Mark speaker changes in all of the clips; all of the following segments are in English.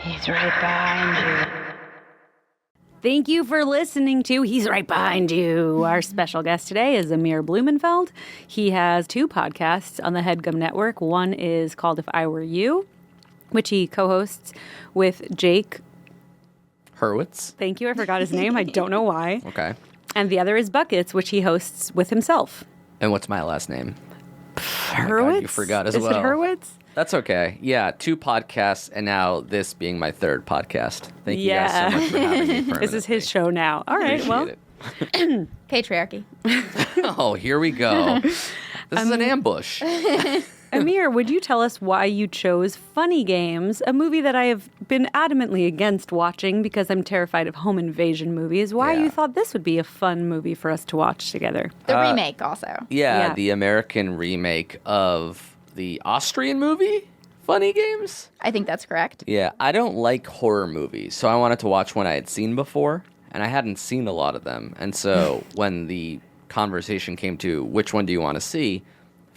Speaker 1: He's right behind you.
Speaker 2: Thank you for listening to He's Right Behind You. Our special guest today is Amir Blumenfeld. He has 2 podcasts on the HeadGum Network. One is called If I Were You, which he co-hosts with Jake
Speaker 3: Hurwitz.
Speaker 2: Thank you. I forgot his name. I don't know why.
Speaker 3: Okay.
Speaker 2: And the other is Buckets, which he hosts with himself.
Speaker 3: And what's my last name?
Speaker 2: Hurwitz?
Speaker 3: God, you forgot as
Speaker 2: is
Speaker 3: well.
Speaker 2: Is it Hurwitz?
Speaker 3: That's okay. Yeah, 2 podcasts, and now this being my 3rd podcast. Thank you guys so much for having me.
Speaker 2: This is his show now. All right,
Speaker 3: Appreciate
Speaker 4: Patriarchy.
Speaker 3: Oh, here we go. This is an ambush.
Speaker 2: Amir, would you tell us why you chose Funny Games, a movie that I have been adamantly against watching because I'm terrified of home invasion movies, why you thought this would be a fun movie for us to watch together?
Speaker 4: The remake also.
Speaker 3: Yeah, the American remake of the Austrian movie, Funny Games.
Speaker 4: I think that's correct.
Speaker 3: Yeah, I don't like horror movies, so I wanted to watch one I had seen before, and I hadn't seen a lot of them. And so when the conversation came to which one do you want to see,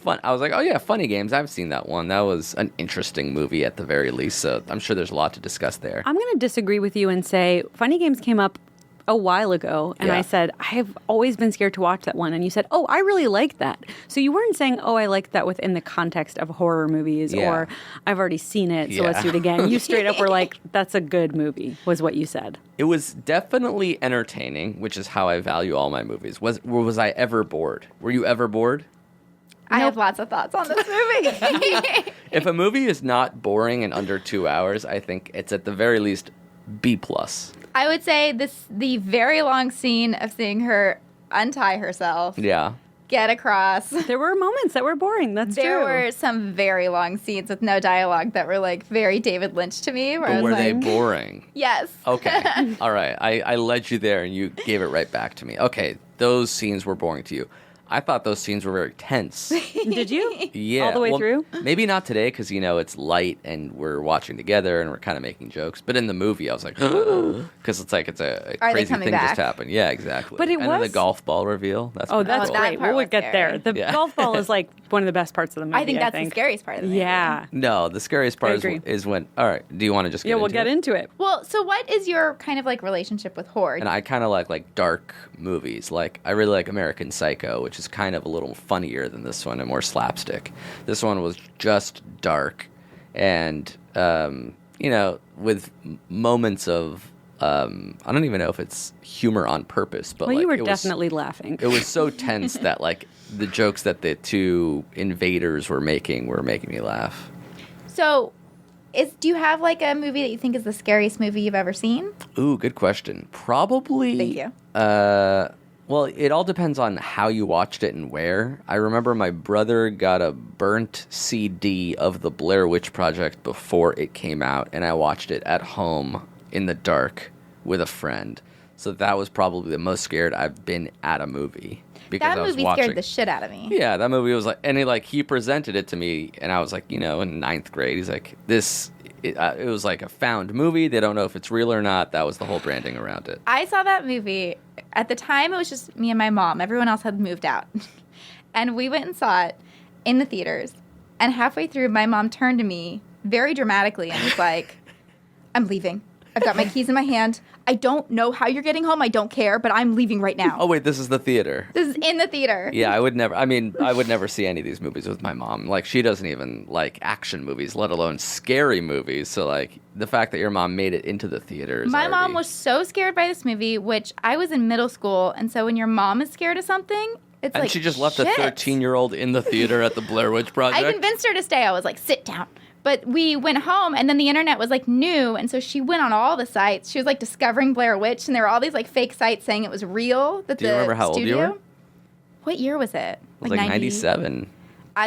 Speaker 3: I was like, oh yeah, Funny Games. I've seen that one. That was an interesting movie at the very least, so I'm sure there's a lot to discuss there.
Speaker 2: I'm going to disagree with you and say Funny Games came up a while ago, and I said, I've always been scared to watch that one. And you said, oh, I really like that. So you weren't saying, oh, I like that within the context of horror movies, or I've already seen it, so let's do it again. You straight up were like, that's a good movie, was what you said.
Speaker 3: It was definitely entertaining, which is how I value all my movies. Was I ever bored? Were you ever bored?
Speaker 4: I have lots of thoughts on this movie.
Speaker 3: If a movie is not boring in under 2 hours, I think it's at the very least B+.
Speaker 4: I would say the very long scene of seeing her untie herself.
Speaker 3: Yeah.
Speaker 4: Get across.
Speaker 2: There were moments that were boring. That's true.
Speaker 4: There were some very long scenes with no dialogue that were like very David Lynch to me.
Speaker 3: But were they boring?
Speaker 4: Yes.
Speaker 3: Okay. All right. I led you there and you gave it right back to me. Okay. Those scenes were boring to you. I thought those sscenes were very tense.
Speaker 2: Did you?
Speaker 3: Yeah.
Speaker 2: All the way through?
Speaker 3: Maybe not today because, it's light and we're watching together and we're kind of making jokes. But in the movie, I was like, because it's like it's a crazy thing
Speaker 4: back?
Speaker 3: just happened. Yeah, exactly.
Speaker 2: But it
Speaker 3: and then the golf ball reveal. That's
Speaker 2: that's
Speaker 3: cool.
Speaker 2: great. We'll get there. The golf ball is like one of the best parts of the movie.
Speaker 4: I think that's the scariest part of the movie.
Speaker 2: Yeah.
Speaker 3: No, the scariest part is when, all right, do you want to just get into it?
Speaker 2: Yeah, we'll get into it.
Speaker 4: Well, so what is your kind of like relationship with horror?
Speaker 3: And I kind of like dark movies. Like, I really like American Psycho, which is kind of a little funnier than this one and more slapstick. This one was just dark and, with moments of, I don't even know if it's humor on purpose, but
Speaker 2: you were definitely laughing.
Speaker 3: It was so tense that like the jokes that the 2 invaders were making me laugh.
Speaker 4: So, do you have like a movie that you think is the scariest movie you've ever seen?
Speaker 3: Ooh, good question. Probably.
Speaker 4: Thank you.
Speaker 3: Well, it all depends on how you watched it and where. I remember my brother got a burnt CD of the Blair Witch Project before it came out, and I watched it at home in the dark with a friend. So that was probably the most scared I've been at a movie. Because
Speaker 4: that movie scared the shit out of me.
Speaker 3: Yeah, that movie was like, and he presented it to me, and I was like, in 9th grade, he's like, it was like a found movie. They don't know if it's real or not. That was the whole branding around it.
Speaker 4: I saw that movie. At the time, it was just me and my mom. Everyone else had moved out. And we went and saw it in the theaters. And halfway through, my mom turned to me very dramatically and was like, I'm leaving. I've got my keys in my hand. I don't know how you're getting home. I don't care, but I'm leaving right now.
Speaker 3: Oh, wait, this is the theater.
Speaker 4: This is in the theater.
Speaker 3: Yeah, I would never see any of these movies with my mom. Like, she doesn't even like action movies, let alone scary movies. So, like, the fact that your mom made it into the theater is
Speaker 4: My mom was so scared by this movie, which I was in middle school. And so when your mom is scared of something, it's
Speaker 3: and
Speaker 4: like,
Speaker 3: she just left
Speaker 4: shit.
Speaker 3: a 13-year-old in the theater at the Blair Witch Project?
Speaker 4: I convinced her to stay. I was like, sit down. But we went home, and then the internet was, like, new, and so she went on all the sites. She was, like, discovering Blair Witch, and there were all these, like, fake sites saying it was real.
Speaker 3: Do you remember how old you were?
Speaker 4: What year was it?
Speaker 3: It was, like 97.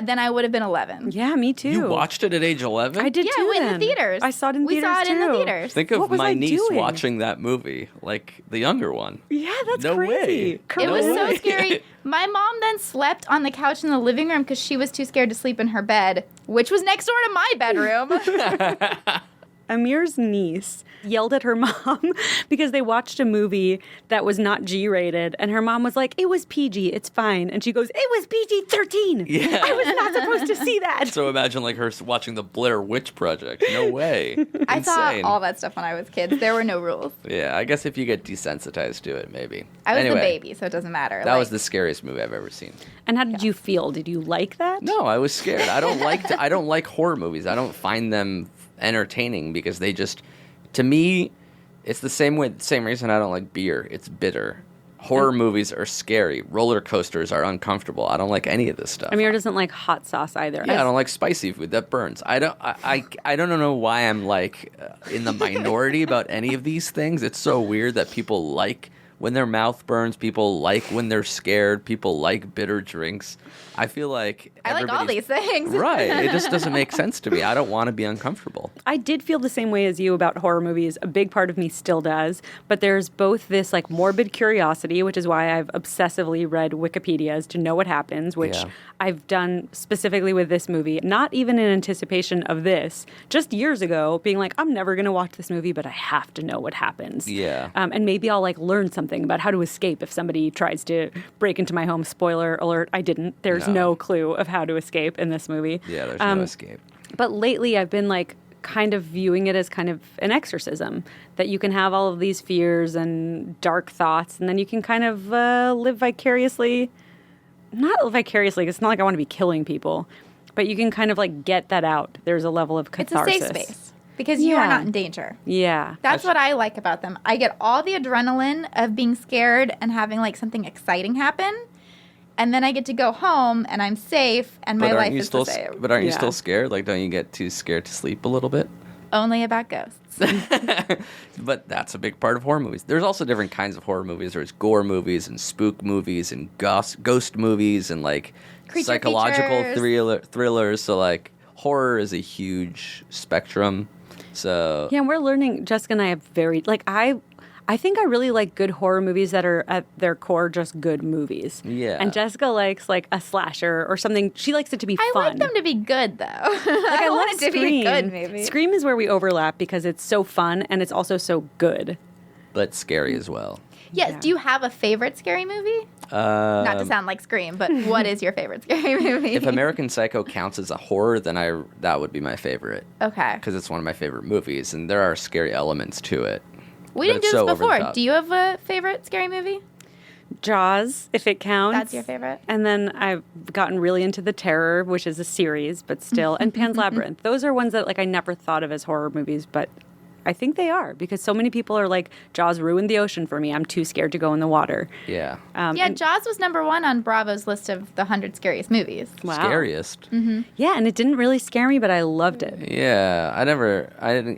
Speaker 4: Then I would have been 11.
Speaker 2: Yeah, me too.
Speaker 3: You watched it at age 11?
Speaker 2: I did too.
Speaker 4: In the theaters.
Speaker 2: I saw it in theaters,
Speaker 4: We saw it in the
Speaker 2: too.
Speaker 4: theaters.
Speaker 3: Think of my niece watching that movie, like the younger one.
Speaker 2: Yeah, that's
Speaker 3: no
Speaker 2: crazy.
Speaker 3: Way.
Speaker 4: It was so scary. My mom then slept on the couch in the living room because she was too scared to sleep in her bed, which was next door to my bedroom.
Speaker 2: Amir's niece yelled at her mom because they watched a movie that was not G-rated, and her mom was like, "It was PG, it's fine." And she goes, "It was PG-13.
Speaker 3: Yeah.
Speaker 2: I was not supposed to see that."
Speaker 3: So imagine like her watching the Blair Witch Project. No way.
Speaker 4: I saw
Speaker 3: Insane.
Speaker 4: all that stuff when I was kids. There were no rules.
Speaker 3: Yeah, I guess if you get desensitized to it, maybe.
Speaker 4: I was
Speaker 3: Anyway,
Speaker 4: the baby, so it doesn't matter.
Speaker 3: That was the scariest movie I've ever seen.
Speaker 2: And how did you feel? Did you like that?
Speaker 3: No, I was scared. I don't like horror movies. I don't find them entertaining because they just, to me, it's the same reason I don't like beer. It's bitter. Horror movies are scary. Roller coasters are uncomfortable. I don't like any of this stuff.
Speaker 2: Amir doesn't like hot sauce either.
Speaker 3: Yeah, I don't like spicy food. That burns. I don't know why I'm like in the minority about any of these things. It's so weird that people like when their mouth burns, people like when they're scared, people like bitter drinks. I feel like
Speaker 4: I like all these things.
Speaker 3: Right. It just doesn't make sense to me. I don't want to be uncomfortable.
Speaker 2: I did feel the same way as you about horror movies. A big part of me still does. But there's both this like morbid curiosity, which is why I've obsessively read Wikipedias to know what happens, which
Speaker 3: Yeah.
Speaker 2: I've done specifically with this movie. Not even in anticipation of this, just years ago, being like, I'm never going to watch this movie, but I have to know what happens.
Speaker 3: Yeah.
Speaker 2: And maybe I'll like learn something about how to escape if somebody tries to break into my home. Spoiler alert, I didn't. There's no clue of how to escape in this movie.
Speaker 3: Yeah, there's no escape.
Speaker 2: But lately I've been like kind of viewing it as kind of an exorcism, that you can have all of these fears and dark thoughts, and then you can kind of live vicariously. Not vicariously, 'cause it's not like I want to be killing people, but you can kind of like get that out. There's a level of
Speaker 4: It's a
Speaker 2: catharsis.
Speaker 4: safe space because you are
Speaker 2: Yeah.
Speaker 4: not in danger.
Speaker 2: Yeah.
Speaker 4: That's what I like about them. I get all the adrenaline of being scared and having like something exciting happen. And then I get to go home and I'm safe and my life is the same.
Speaker 3: But aren't you
Speaker 2: Yeah.
Speaker 3: still scared? Like, don't you get too scared to sleep a little bit?
Speaker 4: Only about ghosts.
Speaker 3: But that's a big part of horror movies. There's also different kinds of horror movies. There's gore movies and spook movies and ghost movies and like
Speaker 4: Creature
Speaker 3: psychological
Speaker 4: features.
Speaker 3: thrillers. So like horror is a huge spectrum. So
Speaker 2: Yeah, and we're learning. Jessica and I have very like I think I really like good horror movies that are at their core just good movies.
Speaker 3: Yeah.
Speaker 2: And Jessica likes like a slasher or something. She likes it to be
Speaker 4: I
Speaker 2: fun.
Speaker 4: like them to be good, though.
Speaker 2: Like,
Speaker 4: I
Speaker 2: love
Speaker 4: want it to be a good movie.
Speaker 2: Scream is where we overlap because it's so fun and it's also so good.
Speaker 3: but scary as well.
Speaker 4: Yes.
Speaker 2: Yeah.
Speaker 4: Do you have a favorite scary movie? Not to sound like Scream, but what is your favorite scary movie?
Speaker 3: If American Psycho counts as a horror, then that would be my favorite
Speaker 4: Okay.
Speaker 3: because it's one of my favorite movies, and there are scary elements to it.
Speaker 4: We
Speaker 3: but
Speaker 4: didn't do
Speaker 3: it's
Speaker 4: this
Speaker 3: so over the
Speaker 4: before.
Speaker 3: top.
Speaker 4: Do you have a favorite scary movie?
Speaker 2: Jaws, if it counts.
Speaker 4: That's your favorite?
Speaker 2: And then I've gotten really into The Terror, which is a series, but still, and Pan's Labyrinth. Those are ones that like I never thought of as horror movies, but I think they are because so many people are like, Jaws ruined the ocean for me. I'm too scared to go in the water.
Speaker 3: Yeah.
Speaker 4: Yeah, Jaws was number 1 on Bravo's list of the 100 scariest movies.
Speaker 2: Wow.
Speaker 3: Scariest.
Speaker 2: Yeah, and it didn't really scare me, but I loved it.
Speaker 3: Yeah,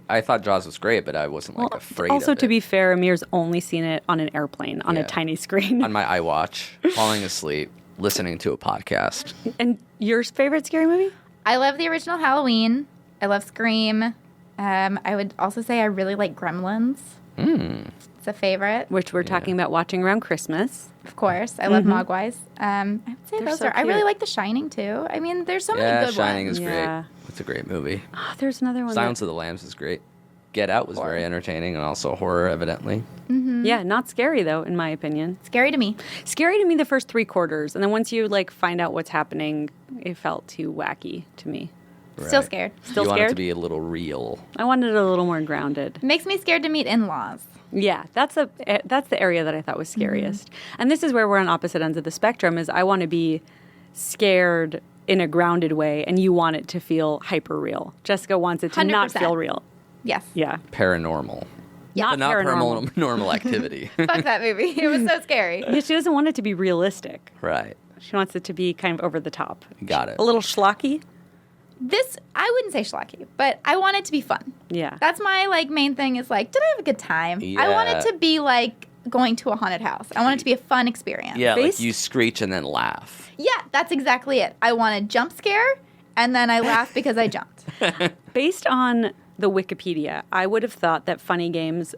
Speaker 3: I thought Jaws was great, but I wasn't like afraid
Speaker 2: Also,
Speaker 3: of it.
Speaker 2: to be fair, Amir's only seen it on an airplane on a
Speaker 3: Yeah.
Speaker 2: tiny screen.
Speaker 3: On my iWatch, falling asleep, listening to a podcast.
Speaker 2: And your favorite scary movie?
Speaker 4: I love the original Halloween. I love Scream. I would also say I really like Gremlins. It's a favorite,
Speaker 2: Which we're talking about watching around Christmas.
Speaker 4: of course. I love Mogwais. I would say
Speaker 2: They're
Speaker 4: those
Speaker 2: so
Speaker 4: are. I really
Speaker 2: cute.
Speaker 4: like The Shining too. I mean, there's so
Speaker 3: Yeah,
Speaker 4: many good
Speaker 3: Shining
Speaker 4: ones.
Speaker 3: is
Speaker 2: Yeah.
Speaker 3: great. It's a great movie.
Speaker 2: Oh, there's another one.
Speaker 3: Silence of the Lambs is great. Get Out was very entertaining and also horror, evidently.
Speaker 2: Yeah, not scary though, in my opinion.
Speaker 4: Scary to me.
Speaker 2: Scary to me the first 3/4, and then once you like find out what's happening, it felt too wacky to me.
Speaker 4: Still
Speaker 3: Right.
Speaker 4: scared.
Speaker 2: Still
Speaker 3: you want it to
Speaker 2: scared?
Speaker 3: be a little real.
Speaker 2: I wanted it a little more grounded.
Speaker 4: Makes me scared to meet in-laws.
Speaker 2: Yeah, that's the area that I thought was scariest. And this is where we're on opposite ends of the spectrum. Is I want to be scared in a grounded way, and you want it to feel hyper real. Jessica wants it to not
Speaker 4: 100%.
Speaker 2: feel real.
Speaker 4: Yes.
Speaker 2: Yeah,
Speaker 3: Paranormal.
Speaker 2: not
Speaker 3: But not
Speaker 2: paranormal.
Speaker 3: paranormal activity.
Speaker 4: Fuck that movie. It was so scary.
Speaker 2: Yeah, she doesn't want it to be realistic.
Speaker 3: Right.
Speaker 2: She wants it to be kind of over the top.
Speaker 3: Got it.
Speaker 2: A little schlocky.
Speaker 4: This, I wouldn't say schlocky, but I want it to be fun.
Speaker 2: Yeah.
Speaker 4: That's my like main thing is like, did I have a good time? I want
Speaker 3: Yeah.
Speaker 4: it to be like going to a haunted house. I want it to be a fun experience.
Speaker 3: Yeah,
Speaker 2: Based-
Speaker 3: like you screech and then laugh.
Speaker 4: Yeah, that's exactly it. I want a jump scare and then I laugh because I jumped.
Speaker 2: Based on the Wikipedia, I would have thought that Funny Games,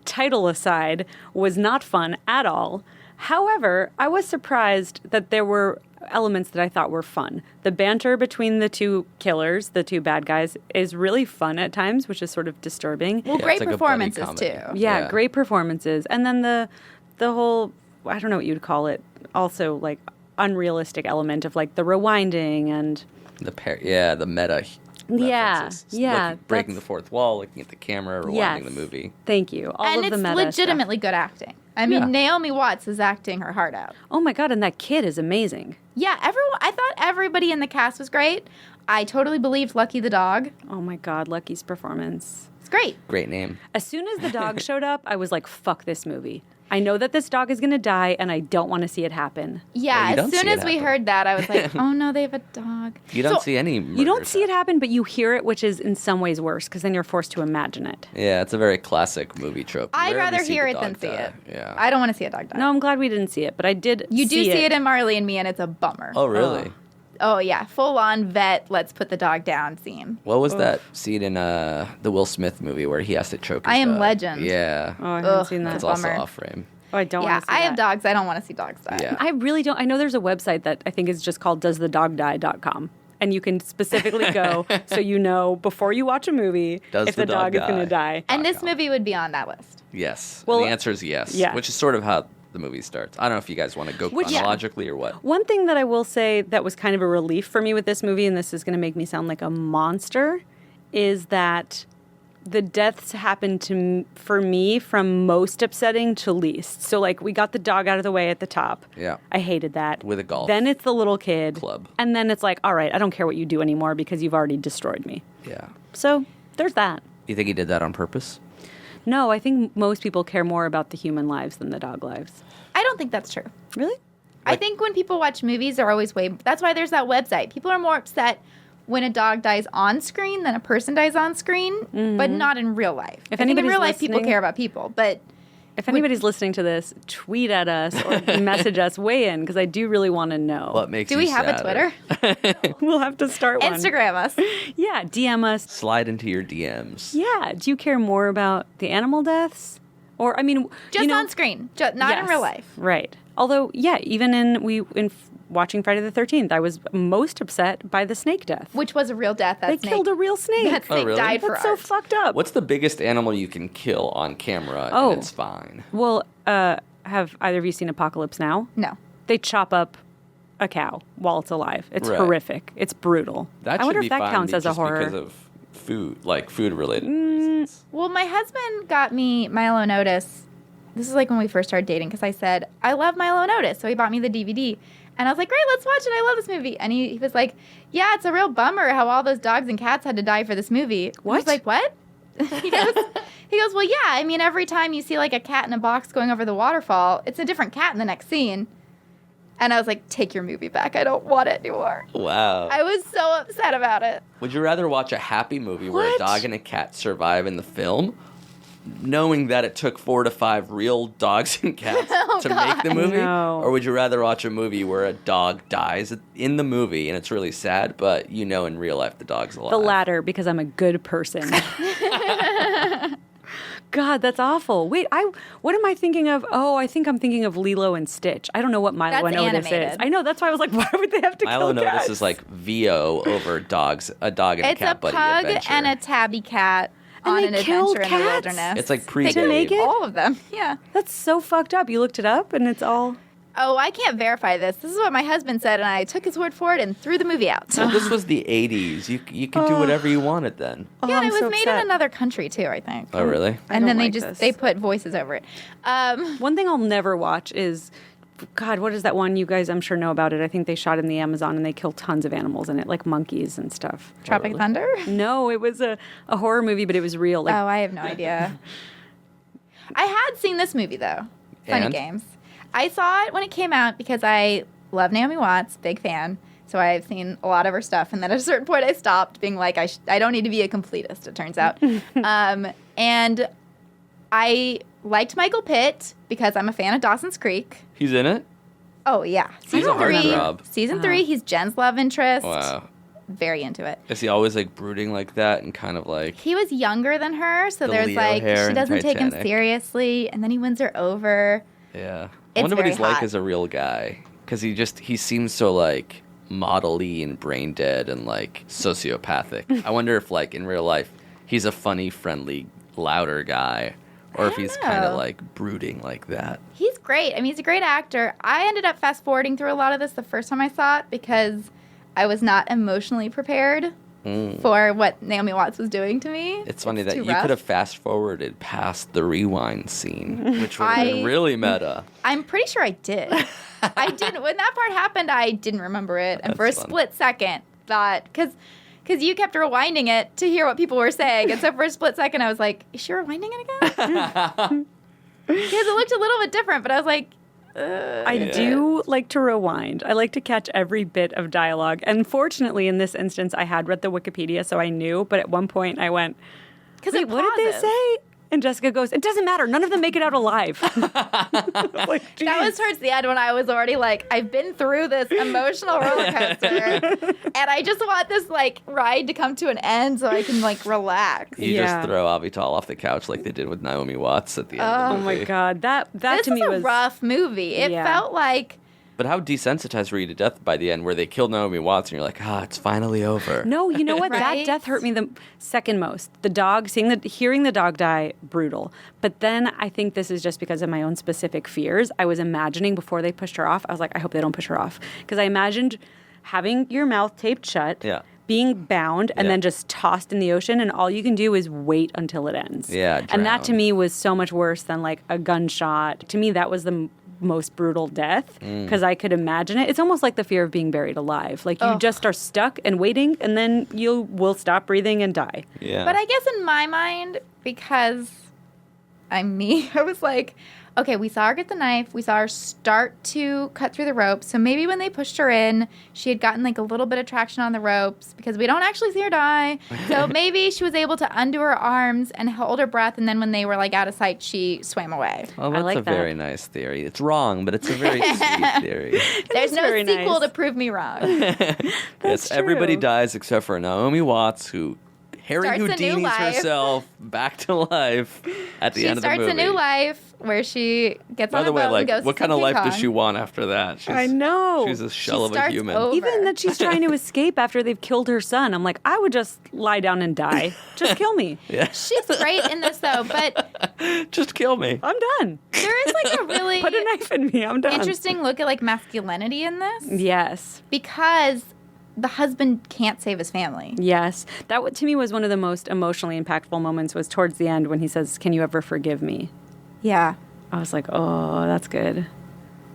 Speaker 2: title aside, was not fun at all. However, I was surprised that there were elements that I thought were fun. The banter between the two killers, the two bad guys, is really fun at times, which is sort of disturbing.
Speaker 4: Well,
Speaker 3: Yeah,
Speaker 4: great
Speaker 3: it's like a buddy
Speaker 4: performances
Speaker 3: comedy.
Speaker 4: too.
Speaker 2: Yeah, great performances. And then the whole, I don't know what you'd call it, also like unrealistic element of like the rewinding and
Speaker 3: the meta
Speaker 2: Yeah,
Speaker 3: references.
Speaker 2: yeah,
Speaker 3: Breaking the
Speaker 2: that's-
Speaker 3: fourth wall, looking at the camera, rewinding
Speaker 2: Yes.
Speaker 3: the movie.
Speaker 2: Thank you. All
Speaker 4: And
Speaker 2: of the
Speaker 4: it's
Speaker 2: meta
Speaker 4: legitimately
Speaker 2: stuff.
Speaker 4: good acting. I mean,
Speaker 3: Yeah.
Speaker 4: Naomi Watts is acting her heart out.
Speaker 2: Oh my god, and that kid is amazing.
Speaker 4: Yeah, I thought everybody in the cast was great. I totally believed Lucky the dog.
Speaker 2: Oh my god, Lucky's performance.
Speaker 4: It's great.
Speaker 3: Great name.
Speaker 2: As soon as the dog showed up, I was like, fuck this movie. I know that this dog is going to die, and I don't want to see it happen.
Speaker 4: Yeah,
Speaker 3: Well, you
Speaker 4: as
Speaker 3: don't
Speaker 4: soon
Speaker 3: see it
Speaker 4: as we
Speaker 3: happen.
Speaker 4: heard that, I was like, oh no, they have a dog.
Speaker 3: You don't
Speaker 4: So-
Speaker 3: see any
Speaker 2: You don't
Speaker 3: murders
Speaker 2: see it happen, but you hear it, which is in some ways worse, because then you're forced to imagine it.
Speaker 3: Yeah, it's a very classic movie trope.
Speaker 4: I'd
Speaker 3: Rarely
Speaker 4: rather
Speaker 3: see
Speaker 4: hear
Speaker 3: the
Speaker 4: it than
Speaker 3: dog
Speaker 4: see
Speaker 3: die.
Speaker 4: it.
Speaker 3: Yeah.
Speaker 4: I don't want to see a dog die.
Speaker 2: No, I'm glad we didn't see it, but I did
Speaker 4: You do see it in Marley and Me, and it's a bummer.
Speaker 3: Oh, really?
Speaker 4: Oh, yeah. Full on vet, let's put the dog down scene.
Speaker 3: What was that scene in the Will Smith movie where he has to choke his
Speaker 4: I Am
Speaker 3: dog?
Speaker 4: Legend.
Speaker 3: Yeah.
Speaker 2: Oh, I haven't
Speaker 4: Ugh,
Speaker 2: seen that.
Speaker 3: That's
Speaker 4: bummer.
Speaker 3: also off frame.
Speaker 2: Oh, I don't
Speaker 4: Yeah,
Speaker 2: want to see
Speaker 4: I have
Speaker 2: that.
Speaker 4: dogs. I don't want to see dogs die.
Speaker 3: Yeah.
Speaker 2: I really don't. I know there's a website that I think is just called doesthedogdie.com. And you can specifically go so you know before you watch a movie
Speaker 3: Does
Speaker 2: if
Speaker 3: the
Speaker 2: the
Speaker 3: dog
Speaker 2: dog is going to
Speaker 3: die?
Speaker 2: die.
Speaker 4: And this movie would be on that list.
Speaker 3: Yes.
Speaker 2: Well,
Speaker 3: the answer is yes.
Speaker 2: yeah.
Speaker 3: Which is sort of how the movie starts. I don't know if you guys want to go
Speaker 2: Which-
Speaker 3: chronologically or what.
Speaker 2: One thing that I will say that was kind of a relief for me with this movie, and this is going to make me sound like a monster, is that the deaths happened for me from most upsetting to least. So, like, we got the dog out of the way at the top.
Speaker 3: Yeah.
Speaker 2: I hated that.
Speaker 3: With a golf
Speaker 2: Then it's the little kid.
Speaker 3: club.
Speaker 2: And then it's like, all right, I don't care what you do anymore because you've already destroyed me.
Speaker 3: Yeah.
Speaker 2: So, there's that.
Speaker 3: You think he did that on purpose?
Speaker 2: No, I think most people care more about the human lives than the dog lives.
Speaker 4: I don't think that's true.
Speaker 2: Really?
Speaker 4: I think when people watch movies, they're always that's why there's that website. People are more upset when a dog dies on screen than a person dies on screen, but not in real life.
Speaker 2: If
Speaker 4: I think in
Speaker 2: anybody's
Speaker 4: real life, people
Speaker 2: listening-
Speaker 4: care about people, but
Speaker 2: If anybody's listening to this, tweet at us or message us, weigh in, because I do really want to know.
Speaker 3: What makes
Speaker 4: do
Speaker 3: you
Speaker 4: we have a
Speaker 3: sadder?
Speaker 4: Twitter?
Speaker 2: We'll have to start one.
Speaker 4: Instagram us.
Speaker 2: Yeah, DM us.
Speaker 3: Slide into your DMs.
Speaker 2: Yeah, do you care more about the animal deaths? Or, I mean,
Speaker 4: Just
Speaker 2: you know,
Speaker 4: on screen, not in
Speaker 2: yes,
Speaker 4: real life.
Speaker 2: Right. Although, yeah, even in watching Friday the 13th, I was most upset by the snake death.
Speaker 4: Which was a real death.
Speaker 2: They killed a real snake.
Speaker 4: That snake
Speaker 3: really?
Speaker 4: died for
Speaker 2: That's so
Speaker 4: art.
Speaker 2: fucked up.
Speaker 3: What's the biggest animal you can kill on camera
Speaker 2: Oh.
Speaker 3: and it's fine?
Speaker 2: Well, have either of you seen Apocalypse Now?
Speaker 4: No.
Speaker 2: They chop up a cow while it's alive. It's
Speaker 3: Right.
Speaker 2: horrific. It's brutal.
Speaker 3: That
Speaker 2: I wonder
Speaker 3: should
Speaker 2: if
Speaker 3: be
Speaker 2: that
Speaker 3: fine
Speaker 2: counts as a
Speaker 3: just
Speaker 2: horror.
Speaker 3: because of food related reasons.
Speaker 4: Well, my husband got me Milo and Otis. This is like when we first started dating because I said, I love Milo and Otis. So he bought me the DVD. And I was like, great, let's watch it. I love this movie. And he was like, yeah, it's a real bummer how all those dogs and cats had to die for this movie. I
Speaker 2: What?
Speaker 4: was like, what? he goes, well, yeah. I mean, every time you see like a cat in a box going over the waterfall, it's a different cat in the next scene. And I was like, take your movie back. I don't want it anymore.
Speaker 3: Wow.
Speaker 4: I was so upset about it.
Speaker 3: Would you rather watch a happy movie where a
Speaker 2: What?
Speaker 3: dog and a cat survive in the film, knowing that it took 4 to 5 real dogs and cats to make the movie?
Speaker 2: No.
Speaker 3: Or would you rather watch a movie where a dog dies in the movie and it's really sad, but you know in real life the dog's alive?
Speaker 2: The latter, because I'm a good person. God, that's awful. Wait, what am I thinking of? Oh, I think I'm thinking of Lilo and Stitch. I don't know what Milo
Speaker 4: That's
Speaker 2: and Otis is.
Speaker 4: animated.
Speaker 2: I know, that's why I was like, why would they have to
Speaker 3: Milo
Speaker 2: kill
Speaker 3: and
Speaker 2: cats?
Speaker 3: Otis is like VO over a dog and
Speaker 4: It's
Speaker 3: a
Speaker 4: a
Speaker 3: cat buddy
Speaker 4: pug
Speaker 3: adventure.
Speaker 4: and a tabby cat
Speaker 2: And
Speaker 4: on
Speaker 2: they
Speaker 4: an
Speaker 2: killed
Speaker 4: adventure in the
Speaker 2: cats?
Speaker 4: wilderness.
Speaker 3: It's like
Speaker 4: They
Speaker 3: pre-Dave.
Speaker 2: To make it?
Speaker 4: all of them. Yeah.
Speaker 2: That's so fucked up. You looked it up and it's all...
Speaker 4: Oh, I can't verify this. This is what my husband said, and I took his word for it and threw the movie out.
Speaker 3: Well, this was the 80s. You could do whatever you wanted then.
Speaker 2: Oh,
Speaker 4: yeah, and
Speaker 2: I'm
Speaker 4: it was
Speaker 2: so
Speaker 4: made
Speaker 2: upset.
Speaker 4: in another country too, I think.
Speaker 3: Oh, really?
Speaker 2: I
Speaker 4: And then
Speaker 2: don't
Speaker 4: they
Speaker 2: like this.
Speaker 4: they put voices over it.
Speaker 2: One thing I'll never watch is... God, what is that one? You guys, I'm sure, know about it. I think they shot in the Amazon and they kill tons of animals in it, like monkeys and stuff.
Speaker 4: Tropic Thunder?
Speaker 2: No, it was a horror movie, but it was real. Like,
Speaker 4: Oh, I have no idea. I had seen this movie though. Funny
Speaker 3: And?
Speaker 4: Games. I saw it when it came out because I love Naomi Watts, big fan. So I've seen a lot of her stuff, and then at a certain point I stopped, being like, I don't need to be a completist. It turns out, and I liked Michael Pitt because I'm a fan of Dawson's Creek.
Speaker 3: He's in it?
Speaker 4: Oh yeah,
Speaker 3: He's a heartthrob.
Speaker 4: Season 3, he's Jen's love interest.
Speaker 3: Wow.
Speaker 4: Very into it.
Speaker 3: Is he always like brooding like that and kind of like...
Speaker 4: He was younger than her, so
Speaker 3: The
Speaker 4: there's
Speaker 3: Leo
Speaker 4: like
Speaker 3: hair
Speaker 4: she
Speaker 3: in
Speaker 4: doesn't take him
Speaker 3: Titanic.
Speaker 4: seriously, and then he wins her over.
Speaker 3: Yeah. I
Speaker 4: It's
Speaker 3: wonder what
Speaker 4: very
Speaker 3: he's like
Speaker 4: hot.
Speaker 3: as a real guy. because he seems so like model-y and brain dead and like sociopathic. I wonder if like in real life he's a funny, friendly, louder guy, or if he's kind of like brooding like that.
Speaker 4: He's great. I mean, he's a great actor. I ended up fast forwarding through a lot of this the first time I saw it because I was not emotionally prepared for what Naomi Watts was doing to me.
Speaker 3: It's funny that you could have fast forwarded past the rewind scene, which would have been really meta.
Speaker 4: I'm pretty sure I did. I didn't. When that part happened, I didn't remember it. And for a split second, thought, because you kept rewinding it to hear what people were saying. And so for a split second, I was like, is she rewinding it again? Because it looked a little bit different, but I was like,
Speaker 2: I do like to rewind. I like to catch every bit of dialogue. And fortunately, in this instance, I had read the Wikipedia, so I knew. But at one point, I went, wait, what did they say? And Jessica goes, it doesn't matter. None of them make it out alive. Like,
Speaker 4: that was towards the end when I was already like, I've been through this emotional roller coaster. And I just want this like ride to come to an end so I can like relax.
Speaker 3: You just throw Avital off the couch like they did with Naomi Watts at the end of the movie.
Speaker 2: Oh my God. That
Speaker 4: this
Speaker 2: to me was
Speaker 4: a rough movie. It felt like...
Speaker 3: But how desensitized were you to death by the end where they killed Naomi Watts and you're like, it's finally over?
Speaker 2: No, you know what?
Speaker 4: Right?
Speaker 2: That death hurt me the second most. The dog, hearing the dog die, brutal. But then I think this is just because of my own specific fears. I was imagining before they pushed her off, I was like, I hope they don't push her off. Because I imagined having your mouth taped shut, being bound, and then just tossed in the ocean, and all you can do is wait until it ends.
Speaker 3: Yeah,
Speaker 2: and that to me was so much worse than like a gunshot. To me, that was the most brutal death because I could imagine it. It's almost like the fear of being buried alive. Like you just are stuck and waiting, and then you will stop breathing and die.
Speaker 3: Yeah.
Speaker 4: But I guess in my mind, because I'm me, I was like, okay, we saw her get the knife. We saw her start to cut through the ropes. So maybe when they pushed her in, she had gotten like a little bit of traction on the ropes because we don't actually see her die. So maybe she was able to undo her arms and hold her breath. And then when they were like out of sight, she swam away.
Speaker 3: Well, that's a very nice theory. It's wrong, but it's a very sweet theory.
Speaker 4: There's no sequel to prove me wrong.
Speaker 3: Yes,
Speaker 2: true.
Speaker 3: Everybody dies except for Naomi Watts, who Harry
Speaker 4: Starts a new
Speaker 3: Houdini's
Speaker 4: life.
Speaker 3: herself back to life at the end of the movie.
Speaker 4: She starts a new life where she gets on a boat and goes
Speaker 3: what
Speaker 4: to
Speaker 3: kind of life
Speaker 4: King
Speaker 3: does
Speaker 4: Kong.
Speaker 3: she want after that?
Speaker 2: I know.
Speaker 3: She's a shell
Speaker 4: She
Speaker 3: of a
Speaker 4: starts
Speaker 3: human.
Speaker 4: over.
Speaker 2: Even that she's trying to escape after they've killed her son. I'm like, I would just lie down and die. Just kill me.
Speaker 3: Yeah.
Speaker 4: She's great in this though, but
Speaker 3: Just kill me.
Speaker 2: I'm done.
Speaker 4: there is like a really
Speaker 2: Put a knife in me. I'm done.
Speaker 4: interesting look at like masculinity in this
Speaker 2: Yes.
Speaker 4: because the husband can't save his family.
Speaker 2: Yes. That to me was one of the most emotionally impactful moments was towards the end when he says, can you ever forgive me?
Speaker 4: Yeah.
Speaker 2: I was like, oh, that's good.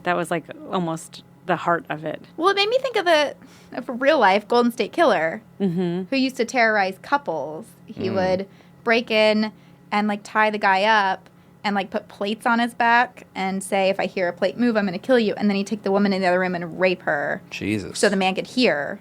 Speaker 2: That was like almost the heart of it.
Speaker 4: Well, it made me think of a real life Golden State Killer who used to terrorize couples. He would break in and like tie the guy up and like put plates on his back and say, if I hear a plate move, I'm going to kill you. And then he'd take the woman in the other room and rape her.
Speaker 3: Jesus.
Speaker 4: So the man could hear.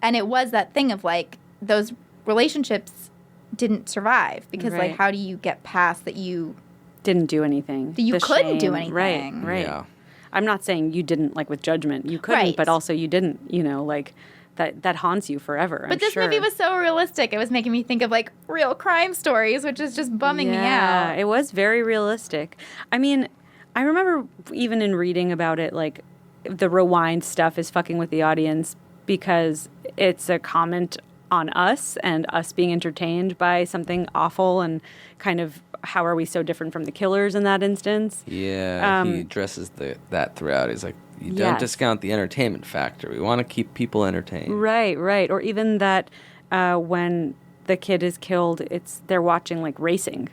Speaker 4: And it was that thing of like those relationships didn't survive because
Speaker 2: Right.
Speaker 4: like how do you get past that you
Speaker 2: Didn't do anything.
Speaker 4: You
Speaker 2: The
Speaker 4: couldn't do
Speaker 2: shame.
Speaker 4: anything.
Speaker 2: Right.
Speaker 3: Yeah.
Speaker 2: I'm not saying you didn't like with judgment. You couldn't,
Speaker 4: Right.
Speaker 2: but also you didn't, like that haunts you forever.
Speaker 4: But this movie was so realistic. It was making me think of like real crime stories, which is just bumming me out.
Speaker 2: It was very realistic. I mean, I remember even in reading about it, like the rewind stuff is fucking with the audience because it's a comment on us and us being entertained by something awful and kind of how are we so different from the killers in that instance?
Speaker 3: Yeah, he addresses that throughout. He's like, you don't
Speaker 2: Yes.
Speaker 3: discount the entertainment factor. We want to keep people entertained.
Speaker 2: Right. Or even that when the kid is killed, they're watching like racing.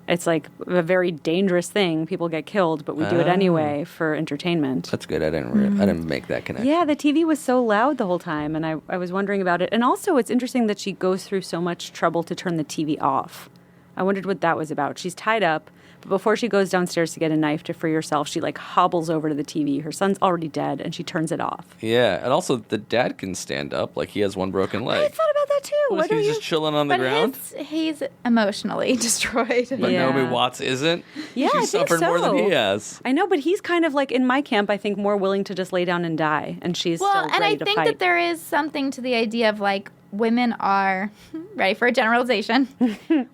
Speaker 2: It's like a very dangerous thing. People get killed, but we do it anyway for entertainment.
Speaker 3: That's good. I didn't make that connection.
Speaker 2: Yeah, the TV was so loud the whole time, and I was wondering about it. And also, it's interesting that she goes through so much trouble to turn the TV off. I wondered what that was about. She's tied up, but before she goes downstairs to get a knife to free herself, she like hobbles over to the TV. Her son's already dead, and she turns it off.
Speaker 3: Yeah, and also the dad can stand up. Like he has one broken leg.
Speaker 2: I thought about that too.
Speaker 3: Was he just chilling on the ground?
Speaker 4: He's emotionally destroyed.
Speaker 3: But
Speaker 2: Yeah.
Speaker 3: Naomi Watts isn't.
Speaker 2: Yeah, I
Speaker 3: She's
Speaker 2: think
Speaker 3: suffered more than
Speaker 2: so.
Speaker 3: he has.
Speaker 2: I know, but he's kind of like in my camp. I think more willing to just lay down and die, and she's
Speaker 4: Well,
Speaker 2: still
Speaker 4: and
Speaker 2: ready
Speaker 4: I
Speaker 2: to
Speaker 4: think
Speaker 2: fight.
Speaker 4: that there is something to the idea of like women are, ready for a generalization,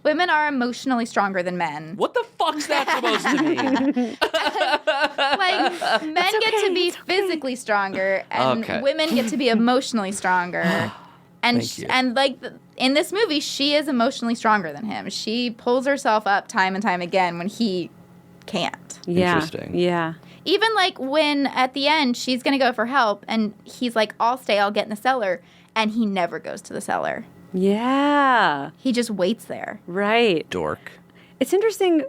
Speaker 4: women are emotionally stronger than men.
Speaker 3: What the fuck's that supposed to mean?
Speaker 4: Like, men get to be physically stronger, and
Speaker 3: Okay.
Speaker 4: women get to be emotionally stronger. And
Speaker 3: Thank you.
Speaker 4: and like in this movie, she is emotionally stronger than him. She pulls herself up time and time again when he can't.
Speaker 2: Yeah.
Speaker 3: Interesting.
Speaker 2: Yeah.
Speaker 4: Even like when at the end she's gonna go for help, and he's like, "I'll stay. I'll get in the cellar," and he never goes to the cellar.
Speaker 2: Yeah.
Speaker 4: He just waits there.
Speaker 2: Right.
Speaker 3: Dork.
Speaker 2: It's interesting,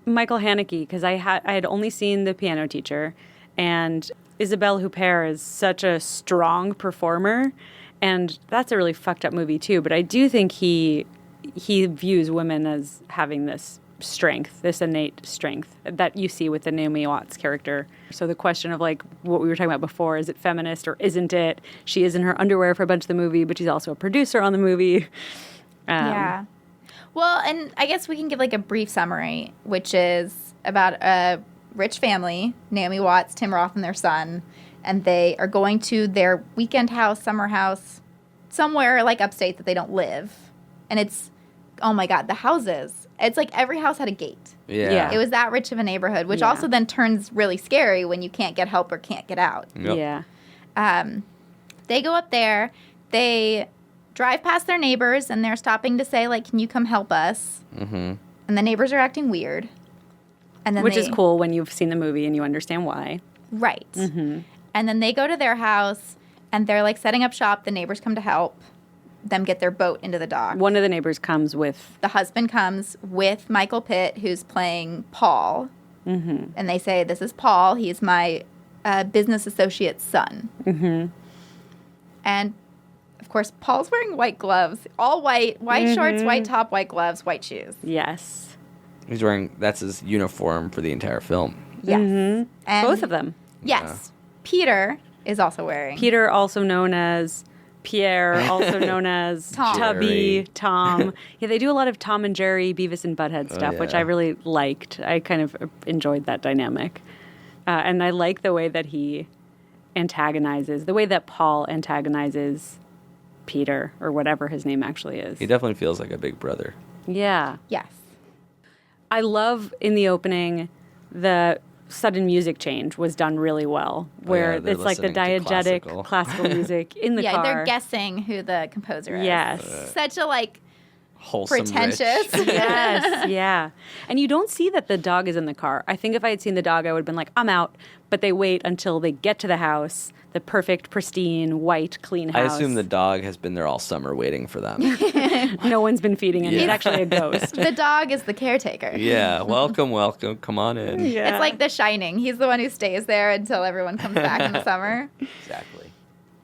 Speaker 2: Michael Haneke, because I had only seen The Piano Teacher, and Isabelle Huppert is such a strong performer, and that's a really fucked up movie too. But I do think he views women as having this strength, this innate strength that you see with the Naomi Watts character. So the question of like what we were talking about before, is it feminist or isn't it? She is in her underwear for a bunch of the movie, but she's also a producer on the movie.
Speaker 4: Yeah. Well, and I guess we can give like a brief summary, which is about a rich family, Naomi Watts, Tim Roth, and their son, and they are going to their weekend house, summer house, somewhere like upstate that they don't live. And it's, oh my God, the houses. It's like every house had a gate.
Speaker 3: Yeah.
Speaker 4: It was that rich of a neighborhood, which
Speaker 2: Yeah.
Speaker 4: also then turns really scary when you can't get help or can't get out.
Speaker 3: Yep.
Speaker 2: Yeah.
Speaker 4: They go up there, they drive past their neighbors, and they're stopping to say, like, can you come help us?
Speaker 3: Mm-hmm.
Speaker 4: And the neighbors are acting weird. And then
Speaker 2: Which is cool when you've seen the movie and you understand why.
Speaker 4: Right.
Speaker 2: Mm-hmm.
Speaker 4: And then they go to their house, and they're, like, setting up shop. The neighbors come to help them get their boat into the dock.
Speaker 2: One of the neighbors comes with...
Speaker 4: The husband comes with Michael Pitt, who's playing Paul.
Speaker 2: Mm-hmm.
Speaker 4: And they say, this is Paul. He's my business associate's son.
Speaker 2: Mm-hmm.
Speaker 4: And, of course, Paul's wearing white gloves. All white. White shorts, white top, white gloves, white shoes.
Speaker 2: Yes.
Speaker 3: He's wearing, that's his uniform for the entire film.
Speaker 4: Yes.
Speaker 2: Mhm.
Speaker 4: And
Speaker 2: Both of them.
Speaker 4: Yes. Peter is also wearing.
Speaker 2: Peter, also known as Pierre, also known as
Speaker 4: Tom.
Speaker 2: Tubby,
Speaker 3: Jerry.
Speaker 2: Tom. Yeah, they do a lot of Tom and Jerry, Beavis and Butthead stuff, which
Speaker 3: yeah.
Speaker 2: I really liked. I kind of enjoyed that dynamic. And I like the way that he antagonizes, the way that Paul antagonizes Peter, or whatever his name actually is.
Speaker 3: He definitely feels like a big brother.
Speaker 2: Yeah.
Speaker 4: Yes.
Speaker 2: I love in the opening the sudden music change was done really well, where
Speaker 3: yeah, they're
Speaker 2: it's like the
Speaker 3: listening to
Speaker 2: diegetic classical music in the
Speaker 4: Yeah,
Speaker 2: car.
Speaker 4: they're guessing who the composer is.
Speaker 2: Yes.
Speaker 4: Such a, like,
Speaker 3: Wholesome,
Speaker 4: pretentious.
Speaker 3: rich.
Speaker 2: Yes, yeah. And you don't see that the dog is in the car. I think if I had seen the dog, I would have been like, I'm out. But they wait until they get to the house, the perfect, pristine, white, clean
Speaker 3: I
Speaker 2: house.
Speaker 3: assume the dog has been there all summer waiting for them.
Speaker 2: No one's been feeding him. He's
Speaker 3: Yeah.
Speaker 2: actually a ghost.
Speaker 4: The dog is the caretaker.
Speaker 3: Yeah, welcome, welcome. Come on in.
Speaker 2: Yeah.
Speaker 4: It's like The Shining. He's the one who stays there until everyone comes back in the summer.
Speaker 3: Exactly.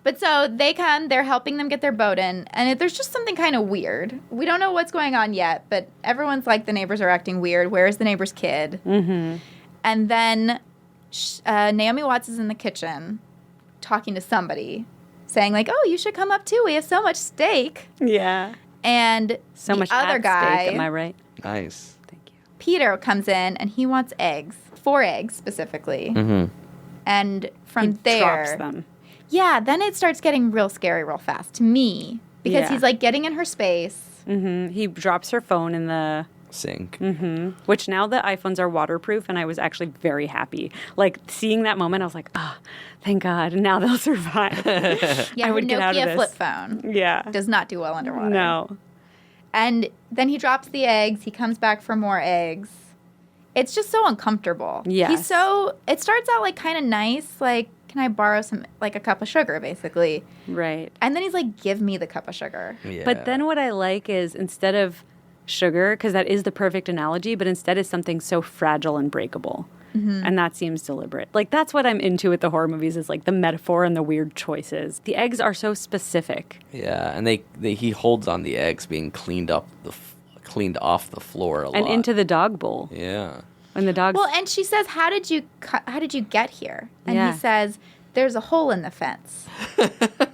Speaker 4: But so they come, they're helping them get their boat in, and there's just something kind of weird. We don't know what's going on yet, but everyone's like, the neighbors are acting weird. Where's the neighbor's kid?
Speaker 2: Mm-hmm.
Speaker 4: And then Naomi Watts is in the kitchen talking to somebody, saying like, oh, you should come up too. We have so much steak.
Speaker 2: Yeah.
Speaker 4: And
Speaker 2: So
Speaker 4: the
Speaker 2: much
Speaker 4: other
Speaker 2: at
Speaker 4: guy,
Speaker 2: stake, am I right?
Speaker 3: Nice.
Speaker 2: Thank you.
Speaker 4: Peter, comes in, and he wants eggs. 4 eggs, specifically.
Speaker 3: Mm-hmm.
Speaker 4: And from
Speaker 2: He
Speaker 4: there...
Speaker 2: drops them.
Speaker 4: Yeah, then it starts getting real scary real fast to me because
Speaker 2: Yeah.
Speaker 4: he's like getting in her space.
Speaker 2: Mm-hmm. He drops her phone in the...
Speaker 3: Sink.
Speaker 2: Mm-hmm. Which now the iPhones are waterproof, and I was actually very happy. Like, seeing that moment, I was like, oh, thank God, now they'll survive.
Speaker 4: Yeah,
Speaker 2: I would
Speaker 4: her
Speaker 2: get out of
Speaker 4: Nokia
Speaker 2: this.
Speaker 4: flip phone
Speaker 2: Yeah.
Speaker 4: does not do well underwater.
Speaker 2: No.
Speaker 4: And then he drops the eggs. He comes back for more eggs. It's just so uncomfortable.
Speaker 2: Yes.
Speaker 4: He's so... It starts out like kind of nice, like, can I borrow some, like a cup of sugar, basically.
Speaker 2: Right.
Speaker 4: And then he's like, give me the cup of sugar.
Speaker 3: Yeah.
Speaker 2: But then what I like is instead of sugar, because that is the perfect analogy, but instead is something so fragile and breakable.
Speaker 4: Mm-hmm.
Speaker 2: And that seems deliberate. Like, that's what I'm into with the horror movies, is like the metaphor and the weird choices. The eggs are so specific.
Speaker 3: Yeah, and he holds on the eggs being cleaned off the floor a lot.
Speaker 2: And into the dog bowl.
Speaker 3: Yeah.
Speaker 2: When the dog's...
Speaker 4: Well, and she says, how did you get here? And
Speaker 2: Yeah.
Speaker 4: he says, there's a hole in the fence.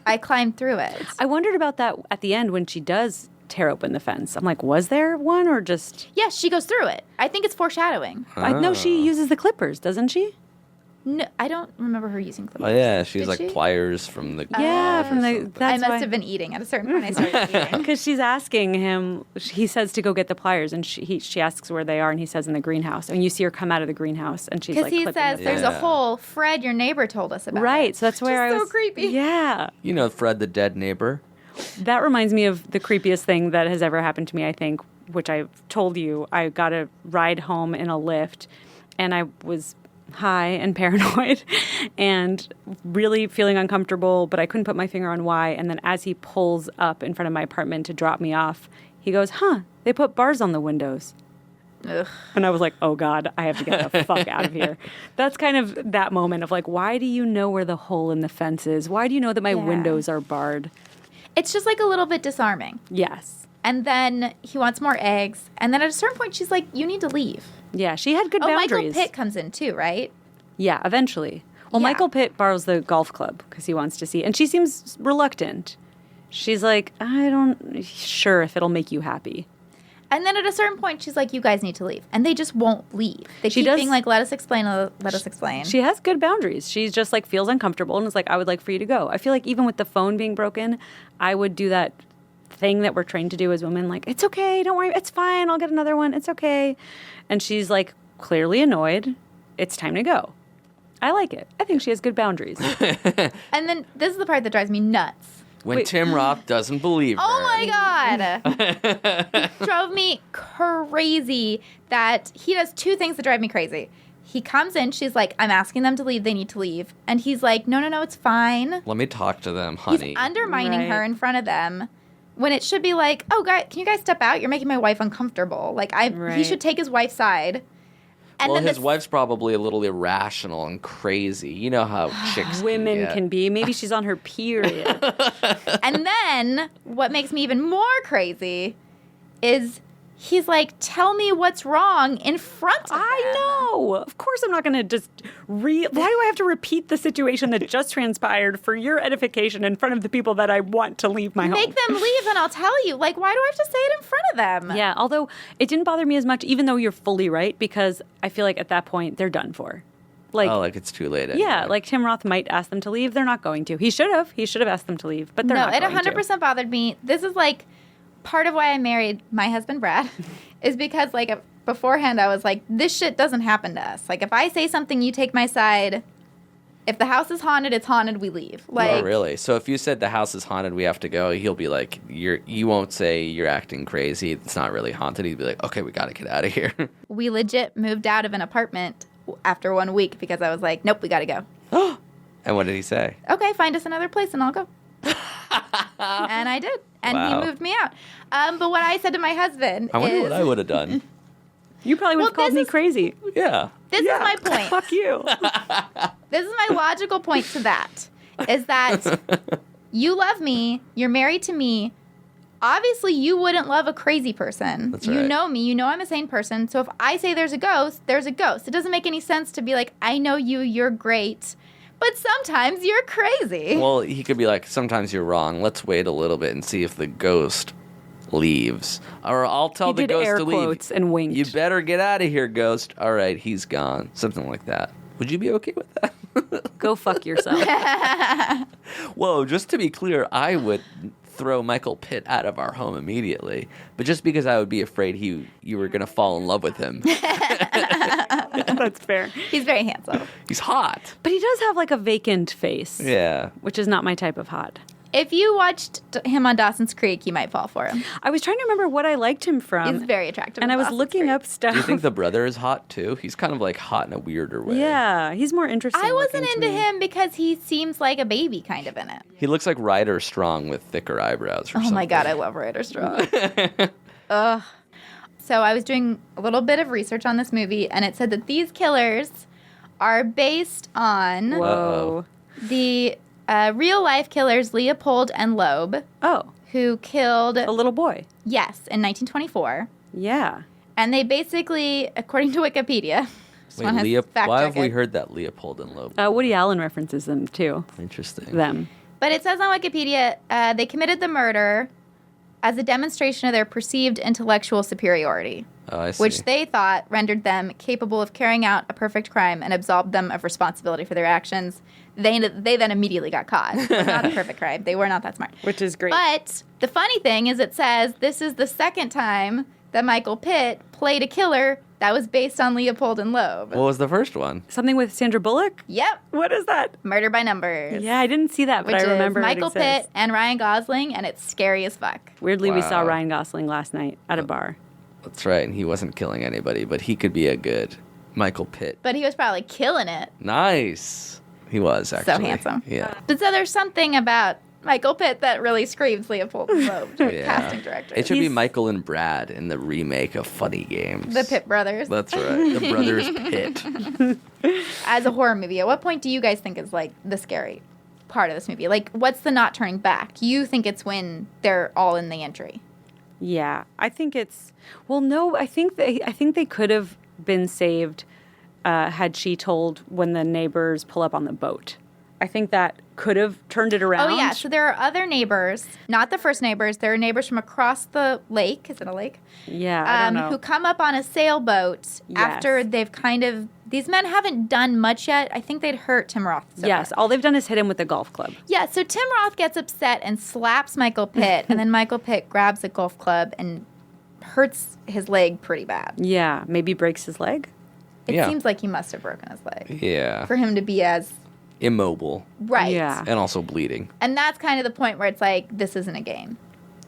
Speaker 4: I climbed through it.
Speaker 2: I wondered about that at the end when she does tear open the fence. I'm like, was there one or just...
Speaker 4: Yes, she goes through it. I think it's foreshadowing.
Speaker 2: I know she uses the clippers, doesn't she?
Speaker 4: No, I don't remember her using clippers.
Speaker 3: Oh yeah, she's
Speaker 4: Did
Speaker 3: like
Speaker 4: she?
Speaker 3: pliers from the
Speaker 2: Yeah,
Speaker 3: garage
Speaker 2: from
Speaker 3: or
Speaker 2: the-
Speaker 3: something.
Speaker 2: that's
Speaker 4: I must
Speaker 2: why-
Speaker 4: have been eating. At a certain point, I started eating.
Speaker 2: Because she's asking him, he says to go get the pliers, and she asks where they are, and he says in the greenhouse. And you see her come out of the greenhouse, and she's
Speaker 4: Because
Speaker 2: like,
Speaker 4: he
Speaker 2: clipping
Speaker 4: says
Speaker 2: the-
Speaker 4: there's a
Speaker 3: Yeah.
Speaker 4: hole. Fred, your neighbor, told us about.
Speaker 2: Right,
Speaker 4: it.
Speaker 2: so that's where
Speaker 4: Just
Speaker 2: I
Speaker 4: so
Speaker 2: was.
Speaker 4: creepy.
Speaker 2: Yeah.
Speaker 3: You know Fred the dead neighbor.
Speaker 2: That reminds me of the creepiest thing that has ever happened to me, I think, which I've told you. I got a ride home in a Lyft, and I was high and paranoid and really feeling uncomfortable, but I couldn't put my finger on why. And then as he pulls up in front of my apartment to drop me off, he goes, they put bars on the windows.
Speaker 4: Ugh.
Speaker 2: And I was like, oh God, I have to get the fuck out of here. That's kind of that moment of like, why do you know where the hole in the fence is? Why do you know that my
Speaker 4: Yeah.
Speaker 2: windows are barred?
Speaker 4: It's just like a little bit disarming.
Speaker 2: Yes.
Speaker 4: And then he wants more eggs. And then at a certain point, she's like, you need to leave.
Speaker 2: Yeah, she had good
Speaker 4: Oh,
Speaker 2: boundaries.
Speaker 4: Michael Pitt comes in too, right?
Speaker 2: Yeah, eventually. Well,
Speaker 4: Yeah.
Speaker 2: Michael Pitt borrows the golf club because he wants to see, and she seems reluctant. She's like, I don't sure if it'll make you happy.
Speaker 4: And then at a certain point, she's like, you guys need to leave. And they just won't leave. They
Speaker 2: She
Speaker 4: keep
Speaker 2: does-
Speaker 4: being like, let us explain, let us explain.
Speaker 2: She has good boundaries. She's just like feels uncomfortable and is like, I would like for you to go. I feel like even with the phone being broken, I would do that thing that we're trained to do as women. Like, it's okay, don't worry, it's fine. I'll get another one. It's okay. And she's like clearly annoyed. It's time to go. I like it. I think she has good boundaries.
Speaker 4: And then this is the part that drives me nuts.
Speaker 3: When
Speaker 2: Wait.
Speaker 3: Tim Roth doesn't believe her.
Speaker 4: Oh my God. Drove me crazy that he does two things that drive me crazy. He comes in, she's like, I'm asking them to leave, they need to leave. And he's like, no, it's fine.
Speaker 3: Let me talk to them, honey.
Speaker 4: He's undermining
Speaker 2: Right.
Speaker 4: her in front of them when it should be like, oh, guys, can you guys step out? You're making my wife uncomfortable. Like, he
Speaker 2: Right.
Speaker 4: should take his wife's side. And
Speaker 3: Well,
Speaker 4: then
Speaker 3: his
Speaker 4: this-
Speaker 3: wife's probably a little irrational and crazy. You know how chicks
Speaker 2: Women
Speaker 3: get.
Speaker 2: can be. Maybe she's on her period.
Speaker 4: And then what makes me even more crazy is he's like, tell me what's wrong in front of
Speaker 2: I
Speaker 4: them.
Speaker 2: know. Of course, I'm not going to just why do I have to repeat the situation that just transpired for your edification in front of the people that I want to leave my home?
Speaker 4: Make them leave and I'll tell you. Like, why do I have to say it in front of them?
Speaker 2: Yeah, although it didn't bother me as much, even though you're fully right, because I feel like at that point they're done for. Like,
Speaker 3: Oh, like it's too late.
Speaker 2: yeah,
Speaker 3: anyway.
Speaker 2: like Tim Roth might ask them to leave. They're not going to. He should have. He should have asked them to leave, but they're
Speaker 4: No,
Speaker 2: not
Speaker 4: it
Speaker 2: going
Speaker 4: 100% bothered me. This is like part of why I married my husband, Brad, is because like beforehand I was like, this shit doesn't happen to us. Like if I say something, you take my side. If the house is haunted, it's haunted, we leave. Like,
Speaker 3: Oh, really? So if you said the house is haunted, we have to go, he'll be like, you won't say you're acting crazy. It's not really haunted. He'd be like, okay, we got to get out of here.
Speaker 4: we legit moved out of an apartment after 1 week because I was like, nope, we got to go.
Speaker 3: And what did he say?
Speaker 4: Okay, find us another place and I'll go. And I did. And
Speaker 3: Wow.
Speaker 4: he moved me out. But what I said to my husband
Speaker 3: I wonder
Speaker 4: is,
Speaker 3: what I would have done.
Speaker 2: You probably would have
Speaker 4: Well,
Speaker 2: called
Speaker 4: this
Speaker 2: me
Speaker 4: is-
Speaker 2: crazy.
Speaker 3: Yeah.
Speaker 4: this is my point.
Speaker 2: Fuck you.
Speaker 4: This is my logical point to that, is that you love me, you're married to me. Obviously, you wouldn't love a crazy person.
Speaker 3: That's
Speaker 4: You
Speaker 3: right.
Speaker 4: know me, you know I'm a sane person. So if I say there's a ghost, there's a ghost. It doesn't make any sense to be like, I know you, you're great, but sometimes you're crazy.
Speaker 3: Well, he could be like, sometimes you're wrong. Let's wait a little bit and see if the ghost leaves. Or I'll tell
Speaker 2: He
Speaker 3: the
Speaker 2: did
Speaker 3: ghost
Speaker 2: air
Speaker 3: to leave.
Speaker 2: quotes and winked.
Speaker 3: You better get out of here, ghost. All right, he's gone. Something like that. Would you be okay with that?
Speaker 2: Go fuck yourself.
Speaker 3: Whoa, just to be clear, I would throw Michael Pitt out of our home immediately. But just because I would be afraid you were going to fall in love with him.
Speaker 2: That's fair.
Speaker 4: He's very handsome.
Speaker 3: He's hot.
Speaker 2: But he does have like a vacant face.
Speaker 3: Yeah.
Speaker 2: Which is not my type of hot.
Speaker 4: If you watched him on Dawson's Creek, you might fall for him.
Speaker 2: I was trying to remember what I liked him from.
Speaker 4: He's very attractive.
Speaker 2: and
Speaker 4: in
Speaker 2: I was
Speaker 4: Dawson's
Speaker 2: looking
Speaker 4: Creek.
Speaker 2: up stuff.
Speaker 3: Do you think the brother is hot too? He's kind of like hot in a weirder way.
Speaker 2: Yeah, he's more interesting.
Speaker 4: I wasn't
Speaker 2: looking to
Speaker 4: into
Speaker 2: me.
Speaker 4: him because he seems like a baby kind of in it.
Speaker 3: He looks like Ryder Strong with thicker eyebrows or
Speaker 4: Oh
Speaker 3: something.
Speaker 4: my god, I love Ryder Strong. Ugh. So I was doing a little bit of research on this movie, and it said that these killers are based on
Speaker 2: Whoa.
Speaker 4: the real life killers Leopold and Loeb,
Speaker 2: Oh,
Speaker 4: who killed,
Speaker 2: a little boy.
Speaker 4: yes, in 1924.
Speaker 2: Yeah.
Speaker 4: And they basically, according to Wikipedia, this one
Speaker 3: Wait,
Speaker 4: has fact
Speaker 3: why have
Speaker 4: check
Speaker 3: we
Speaker 4: it.
Speaker 3: heard that Leopold and Loeb?
Speaker 2: Woody Allen references them too.
Speaker 3: Interesting.
Speaker 2: Them.
Speaker 4: But it says on Wikipedia, they committed the murder as a demonstration of their perceived intellectual superiority.
Speaker 3: Oh, I see.
Speaker 4: which they thought rendered them capable of carrying out a perfect crime and absolved them of responsibility for their actions. They then immediately got caught. It was not a perfect crime. They were not that smart.
Speaker 2: Which is great.
Speaker 4: But the funny thing is it says this is the second time that Michael Pitt played a killer that was based on Leopold and Loeb.
Speaker 3: What was the first one?
Speaker 2: Something with Sandra Bullock?
Speaker 4: Yep.
Speaker 2: What is that?
Speaker 4: Murder by Numbers.
Speaker 2: Yeah, I didn't see that, but
Speaker 4: Which
Speaker 2: I remember
Speaker 4: is
Speaker 2: it
Speaker 4: Michael
Speaker 2: exists.
Speaker 4: Pitt and Ryan Gosling, and it's scary as fuck.
Speaker 2: Weirdly, we saw
Speaker 3: Wow.
Speaker 2: Ryan Gosling last night at a bar.
Speaker 3: That's right, and he wasn't killing anybody, but he could be a good Michael Pitt.
Speaker 4: But he was probably killing it.
Speaker 3: Nice. He was, actually.
Speaker 4: So handsome.
Speaker 3: Yeah.
Speaker 4: But so there's something about Michael Pitt that really screams Leopold and Loeb to
Speaker 3: Yeah.
Speaker 4: casting director.
Speaker 3: It should be
Speaker 2: He's-
Speaker 3: Michael and Brad in the remake of Funny Games.
Speaker 4: The Pitt brothers.
Speaker 3: That's right. The brothers Pitt.
Speaker 4: As a horror movie, at what point do you guys think is like the scary part of this movie? Like, what's the not turning back? You think it's when they're all in the entry.
Speaker 2: Yeah, I think it's. Well, no, I think they could have been saved had she told when the neighbors pull up on the boat. I think that could have turned it around.
Speaker 4: Oh, yeah. So there are other neighbors, not the first neighbors. There are neighbors from across the lake. Is it a lake?
Speaker 2: Yeah, I don't know.
Speaker 4: Who come up on a sailboat after
Speaker 2: Yes.
Speaker 4: they've kind of. These men haven't done much yet. I think they'd hurt Tim Roth. So
Speaker 2: Yes,
Speaker 4: far.
Speaker 2: all they've done is hit him with a golf club.
Speaker 4: Yeah, so Tim Roth gets upset and slaps Michael Pitt, and then Michael Pitt grabs a golf club and hurts his leg pretty bad.
Speaker 2: Yeah, maybe breaks his leg.
Speaker 4: It
Speaker 3: Yeah.
Speaker 4: seems like he must have broken his leg
Speaker 3: Yeah.
Speaker 4: for him to be as
Speaker 3: Immobile.
Speaker 4: right.
Speaker 2: Yeah.
Speaker 3: And also bleeding.
Speaker 4: And that's kind of the point where it's like, this isn't a game.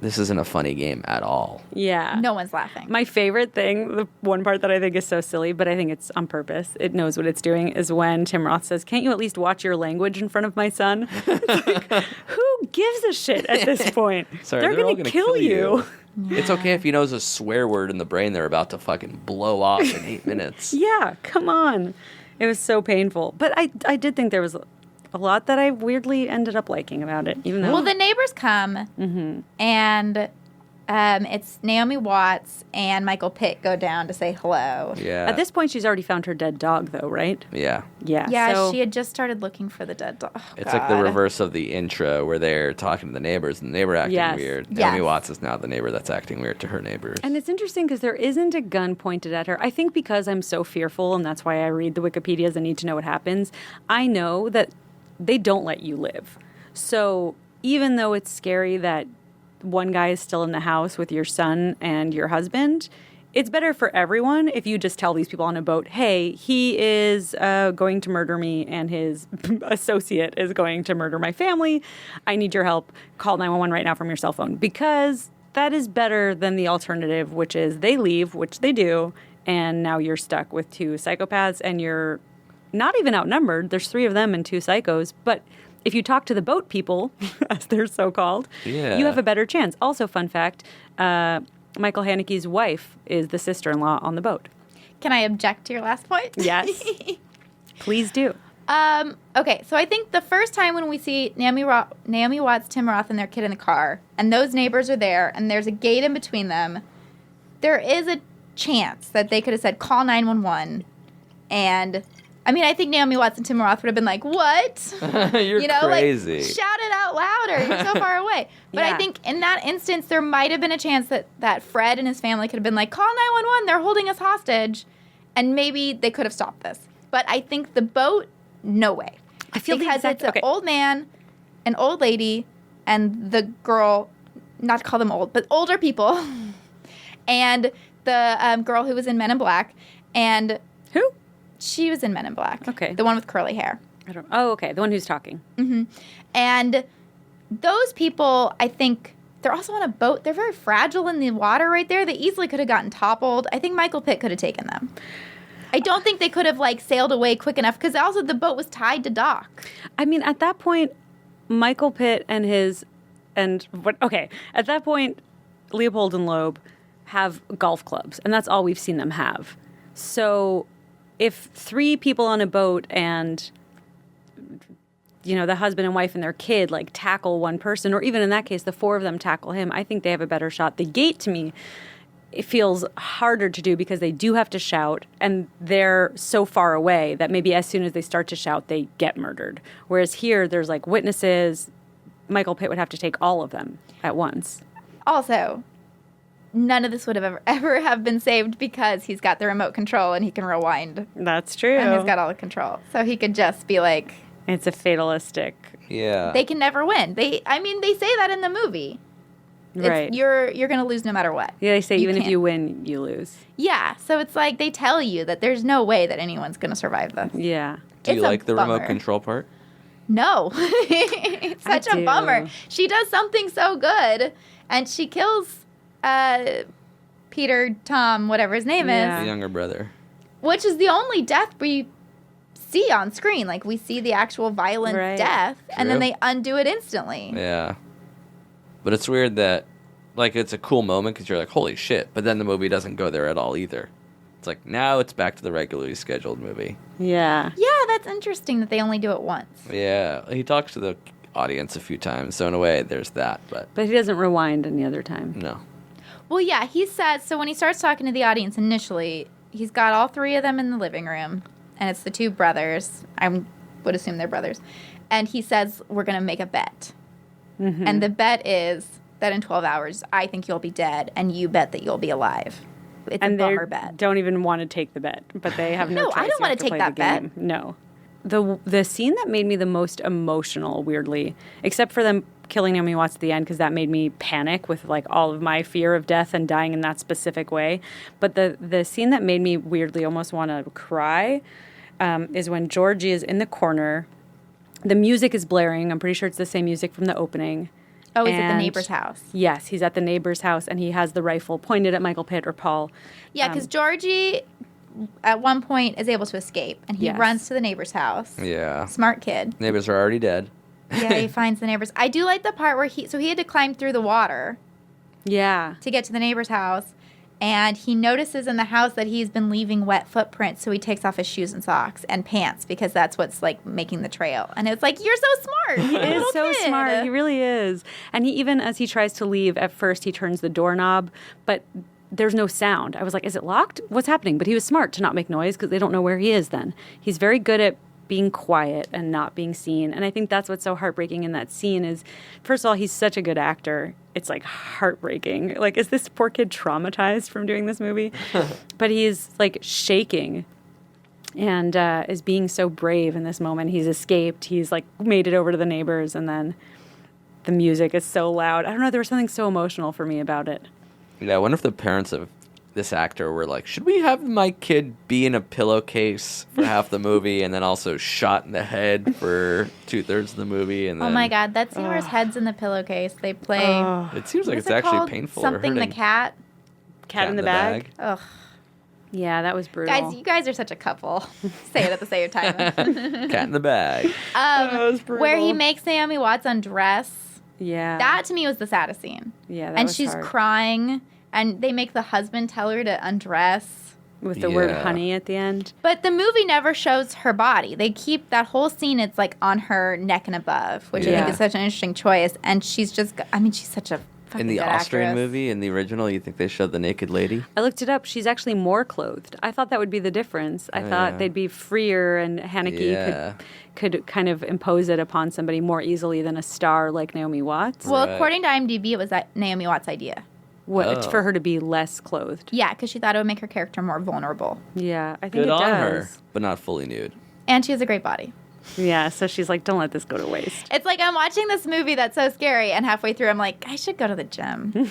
Speaker 3: This isn't a funny game at all.
Speaker 2: Yeah.
Speaker 4: No one's laughing.
Speaker 2: My favorite thing, the one part that I think is so silly, but I think it's on purpose, it knows what it's doing, is when Tim Roth says, "Can't you at least watch your language in front of my son?" It's like, who gives a shit at this point?
Speaker 3: Sorry,
Speaker 2: they're
Speaker 3: all
Speaker 2: going to
Speaker 3: gonna
Speaker 2: kill you.
Speaker 3: It's okay if he knows a swear word in the brain they're about to fucking blow off in 8 minutes.
Speaker 2: Yeah, come on. It was so painful. But I did think there was a lot that I weirdly ended up liking about it, even though...
Speaker 4: Well, the neighbors come, and it's Naomi Watts and Michael Pitt go down to say hello.
Speaker 3: Yeah.
Speaker 2: At this point, she's already found her dead dog, though, right?
Speaker 3: Yeah.
Speaker 2: Yeah.
Speaker 4: Yeah,
Speaker 2: so,
Speaker 4: she had just started looking for the dead dog. Oh,
Speaker 3: It's like the
Speaker 4: God.
Speaker 3: reverse of the intro where they're talking to the neighbors and the neighbor acting
Speaker 2: Yes.
Speaker 3: weird.
Speaker 4: Yes.
Speaker 3: Naomi Watts is now the neighbor that's acting weird to her neighbors.
Speaker 2: And it's interesting because there isn't a gun pointed at her. I think because I'm so fearful, and that's why I read the Wikipedias and need to know what happens, I know that they don't let you live. So even though it's scary that one guy is still in the house with your son and your husband, it's better for everyone if you just tell these people on a boat, hey, he is going to murder me and his associate is going to murder my family. I need your help. Call 911 right now from your cell phone. Because that is better than the alternative, which is they leave, which they do, and now you're stuck with two psychopaths and you're not even outnumbered. There's 3 of them and 2 psychos. But if you talk to the boat people, as they're so called,
Speaker 3: Yeah.
Speaker 2: you have a better chance. Also, fun fact, Michael Haneke's wife is the sister-in-law on the boat.
Speaker 4: Can I object to your last point?
Speaker 2: Yes. Please do.
Speaker 4: Okay, so I think the first time when we see Naomi Watts, Tim Roth, and their kid in the car, and those neighbors are there, and there's a gate in between them, there is a chance that they could have said, call 911, and... I mean, I think Naomi Watts and Tim Roth would have been like, what?
Speaker 3: You're crazy.
Speaker 4: Like, shout it out louder. You're so far away. But
Speaker 2: Yeah.
Speaker 4: I think in that instance, there might have been a chance that Fred and his family could have been like, call 911. They're holding us hostage. And maybe they could have stopped this. But I think the boat, no way.
Speaker 2: I feel the
Speaker 4: because
Speaker 2: exact-
Speaker 4: it's
Speaker 2: okay.
Speaker 4: an old man, an old lady, and the girl, not to call them old, but older people, and the girl who was in Men in Black. And
Speaker 2: Who?
Speaker 4: she was in Men in Black.
Speaker 2: Okay.
Speaker 4: The one with curly hair.
Speaker 2: I don't. Oh, okay. The one who's talking.
Speaker 4: And those people, I think, they're also on a boat. They're very fragile in the water right there. They easily could have gotten toppled. I think Michael Pitt could have taken them. I don't think they could have, like, sailed away quick enough because also the boat was tied to dock.
Speaker 2: I mean, at that point, Michael Pitt and at that point, Leopold and Loeb have golf clubs, and that's all we've seen them have. So if 3 people on a boat and, you know, the husband and wife and their kid, like, tackle one person, or even in that case, the 4 of them tackle him, I think they have a better shot. The gate, to me, it feels harder to do because they do have to shout, and they're so far away that maybe as soon as they start to shout, they get murdered. Whereas here, there's, like, witnesses. Michael Pitt would have to take all of them at once.
Speaker 4: Also, none of this would have ever have been saved because he's got the remote control and he can rewind.
Speaker 2: That's true.
Speaker 4: And he's got all the control. So he could just be like...
Speaker 2: It's a fatalistic...
Speaker 3: Yeah.
Speaker 4: They can never win. They say that in the movie.
Speaker 2: Right.
Speaker 4: You're going to lose no matter what.
Speaker 2: Yeah, they say even if
Speaker 4: can't.
Speaker 2: you win, you lose.
Speaker 4: Yeah, so it's like they tell you that there's no way that anyone's going to survive this.
Speaker 2: Yeah.
Speaker 3: Do you
Speaker 4: It's a
Speaker 3: like the
Speaker 4: bummer.
Speaker 3: remote control part?
Speaker 4: No. It's such a
Speaker 2: do.
Speaker 4: bummer. She does something so good, and she kills Peter, Tom, whatever his name
Speaker 2: Yeah.
Speaker 3: The
Speaker 4: is,
Speaker 3: younger brother.
Speaker 4: which is the only death we see on screen. Like, we see the actual violent
Speaker 2: Right.
Speaker 4: death, and then
Speaker 3: True.
Speaker 4: they undo it instantly.
Speaker 3: Yeah. But it's weird that, like, it's a cool moment because you're like, holy shit. But then the movie doesn't go there at all either. It's like, now it's back to the regularly scheduled movie.
Speaker 2: Yeah.
Speaker 4: Yeah, that's interesting that they only do it once.
Speaker 3: Yeah. He talks to the audience a few times. So in a way, there's that. But
Speaker 2: But he doesn't rewind any other time.
Speaker 3: no.
Speaker 4: Well, yeah, he says, so when he starts talking to the audience initially, he's got all three of them in the living room, and it's the two brothers. I would assume they're brothers. And he says, we're going to make a bet.
Speaker 2: Mm-hmm.
Speaker 4: And the bet is that in 12 hours, I think you'll be dead, and you bet that you'll be alive. It's
Speaker 2: And
Speaker 4: a
Speaker 2: they
Speaker 4: bummer bet.
Speaker 2: don't even want to take the bet, but they have no
Speaker 4: No,
Speaker 2: choice.
Speaker 4: I don't
Speaker 2: You
Speaker 4: wanna
Speaker 2: have to
Speaker 4: take
Speaker 2: play
Speaker 4: that
Speaker 2: the
Speaker 4: bet.
Speaker 2: game. No. The scene that made me the most emotional, weirdly, except for them killing Naomi Watts at the end, because that made me panic with like all of my fear of death and dying in that specific way. But the scene that made me weirdly almost want to cry is when Georgie is in the corner. The music is blaring. I'm pretty sure it's the same music from the opening.
Speaker 4: Oh, he's at the
Speaker 2: And-
Speaker 4: neighbor's house.
Speaker 2: Yes, he's at the neighbor's house, and he has the rifle pointed at Michael Pitt or Paul.
Speaker 4: Yeah, because Georgie, at one point, is able to escape, and he
Speaker 2: Yes.
Speaker 4: runs to the neighbor's house.
Speaker 3: Yeah.
Speaker 4: Smart kid.
Speaker 3: Neighbors are already dead.
Speaker 4: Yeah, he finds the neighbors. I do like the part where he had to climb through the water
Speaker 2: Yeah.
Speaker 4: to get to the neighbor's house, and he notices in the house that he's been leaving wet footprints, so he takes off his shoes and socks and pants because that's what's like making the trail. And it's like, you're so smart.
Speaker 2: He is so smart. He really is. And he even as he tries to leave, at first he turns the doorknob, but there's no sound. I was like, is it locked? What's happening? But he was smart to not make noise because they don't know where he is then. He's very good at being quiet and not being seen. And I think that's what's so heartbreaking in that scene is, first of all, he's such a good actor. It's like heartbreaking. Like, is this poor kid traumatized from doing this movie? But he's like shaking and is being so brave in this moment. He's escaped. He's like made it over to the neighbors, and then the music is so loud. I don't know. There was something so emotional for me about it.
Speaker 3: Yeah, I wonder if the parents of this actor were like, should we have my kid be in a pillowcase for half the movie and then also shot in the head for 2/3 of the movie? And then
Speaker 4: Oh my God, that scene where his head's in the pillowcase, they play.
Speaker 3: It seems like
Speaker 4: what
Speaker 3: it's
Speaker 4: is it
Speaker 3: actually
Speaker 4: called?
Speaker 3: painful
Speaker 4: Something
Speaker 3: or
Speaker 4: the
Speaker 3: hurting.
Speaker 4: cat.
Speaker 2: Cat in the bag.
Speaker 4: Ugh.
Speaker 2: Yeah, that was brutal.
Speaker 4: Guys, you guys are such a couple. Say it at the same time.
Speaker 3: Cat in the bag.
Speaker 2: was brutal.
Speaker 4: Where he makes Naomi Watts undress.
Speaker 2: Yeah.
Speaker 4: That to me was the saddest scene.
Speaker 2: Yeah, that
Speaker 4: And
Speaker 2: was
Speaker 4: she's
Speaker 2: hard.
Speaker 4: crying, and they make the husband tell her to undress.
Speaker 2: With the word
Speaker 3: Yeah.
Speaker 2: honey at the end.
Speaker 4: But the movie never shows her body. They keep that whole scene, it's like on her neck and above, which I
Speaker 2: Yeah.
Speaker 4: think is such an interesting choice. And she's just, she's such a fucking
Speaker 3: In the
Speaker 4: good
Speaker 3: Austrian
Speaker 4: actress.
Speaker 3: movie, in the original, you think they showed the naked lady?
Speaker 2: I looked it up. She's actually more clothed. I thought that would be the difference. I
Speaker 3: Oh,
Speaker 2: thought
Speaker 3: yeah.
Speaker 2: they'd be freer and Haneke
Speaker 3: Yeah.
Speaker 2: could kind of impose it upon somebody more easily than a star like Naomi Watts.
Speaker 4: Well,
Speaker 3: Right.
Speaker 4: according to IMDb, it was that Naomi Watts' idea.
Speaker 3: Oh.
Speaker 2: For her to be less clothed.
Speaker 4: Yeah, because she thought it would make her character more vulnerable.
Speaker 2: Yeah, I think
Speaker 3: Good
Speaker 2: it
Speaker 3: on
Speaker 2: does.
Speaker 3: her, but not fully nude.
Speaker 4: And she has a great body.
Speaker 2: Yeah, so she's like, don't let this go to waste.
Speaker 4: It's like I'm watching this movie that's so scary, and halfway through, I'm like, I should go to the gym.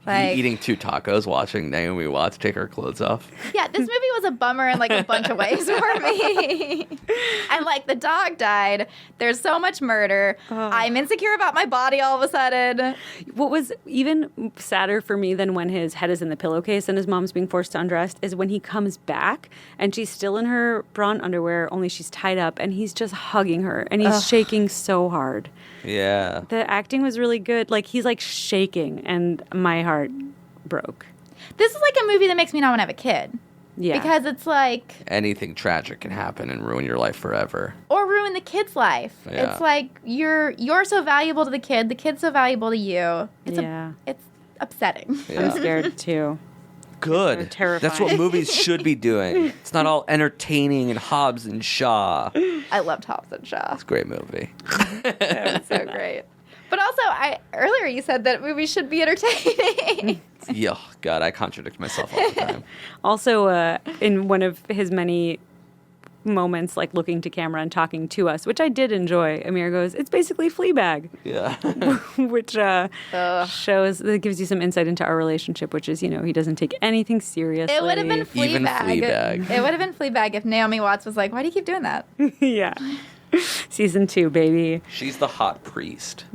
Speaker 4: Like,
Speaker 3: Eating 2 tacos, watching Naomi Watts take her clothes off.
Speaker 4: yeah, this movie was a bummer in like a bunch of ways for me. And like the dog died. There's so much murder. I'm insecure about my body all of a sudden.
Speaker 2: What was even sadder for me than when his head is in the pillowcase and his mom's being forced to undress is when he comes back and she's still in her bra and underwear, only she's tied up, and he's just hugging her and he's shaking so hard.
Speaker 3: Yeah.
Speaker 2: The acting was really good. Like, he's like shaking, and my heart broke.
Speaker 4: This is like a movie that makes me not want to have a kid.
Speaker 2: Yeah.
Speaker 4: Because it's like,
Speaker 3: Anything tragic can happen and ruin your life forever.
Speaker 4: or ruin the kid's life.
Speaker 3: Yeah.
Speaker 4: It's like you're so valuable to the kid's so valuable to you. It's it's upsetting.
Speaker 3: Yeah.
Speaker 2: I'm scared too.
Speaker 3: Good.
Speaker 2: They're terrifying.
Speaker 3: That's what movies should be doing. It's not all entertaining and Hobbs and Shaw. It's
Speaker 4: I loved Hobbs and Shaw.
Speaker 3: a great movie.
Speaker 4: It was so great. But also, earlier you said that movies should be entertaining.
Speaker 3: Yeah, God, I contradict myself all the time.
Speaker 2: Also, in one of his many moments, like looking to camera and talking to us, which I did enjoy, Amir goes, "It's basically Fleabag,"
Speaker 3: Yeah.
Speaker 2: which shows that gives you some insight into our relationship, which is, he doesn't take anything seriously.
Speaker 4: It would have been Fleabag.
Speaker 3: Even Fleabag.
Speaker 4: It would have been Fleabag if Naomi Watts was like, "Why do you keep doing that?"
Speaker 2: Yeah. Season 2, baby.
Speaker 3: She's the hot priest.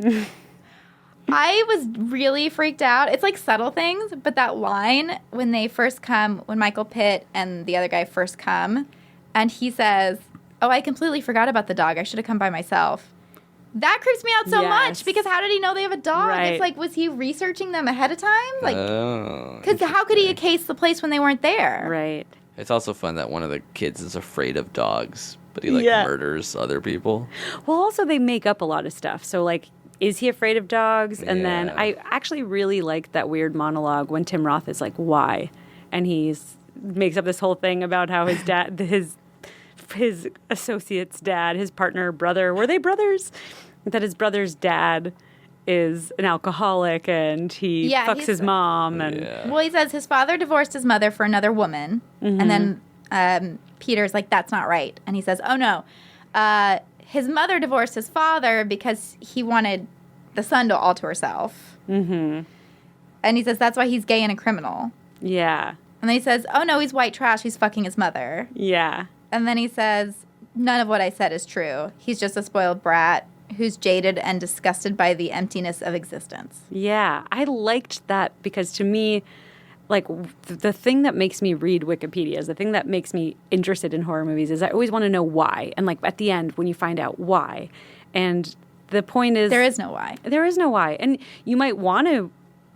Speaker 4: I was really freaked out. It's like subtle things, but that line when they first come, when Michael Pitt and the other guy first come, and he says, "Oh, I completely forgot about the dog. I should have come by myself." That creeps me out so much because how did he know they have a dog?
Speaker 2: Right.
Speaker 4: It's like, was he researching them ahead of time? Like,
Speaker 3: Oh.
Speaker 4: because how could he case the place when they weren't there?
Speaker 2: Right.
Speaker 3: It's also fun that one of the kids is afraid of dogs, but he murders other people.
Speaker 2: Well, also they make up a lot of stuff. So like, is he afraid of dogs? And then
Speaker 3: Yeah.
Speaker 2: I actually really liked that weird monologue when Tim Roth is like, "Why?" And makes up this whole thing about how his dad, his associate's dad, his partner, brother, were they brothers? That his brother's dad is an alcoholic and he fucks his mom. And
Speaker 4: Well, he says his father divorced his mother for another woman. And then Peter's like, "That's not right." And he says, "Oh, no. His mother divorced his father because he wanted the son to all to herself." Mm-hmm. And he says, "That's why he's gay and a criminal."
Speaker 2: yeah.
Speaker 4: And then he says, "Oh, no, he's white trash. He's fucking his mother."
Speaker 2: Yeah.
Speaker 4: And then he says, "None of what I said is true. He's just a spoiled brat who's jaded and disgusted by the emptiness of existence."
Speaker 2: Yeah, I liked that because to me, like the thing that makes me read Wikipedia is the thing that makes me interested in horror movies is I always want to know why. And like at the end when you find out why. And the point is
Speaker 4: There is no why.
Speaker 2: There is no why. And you might want to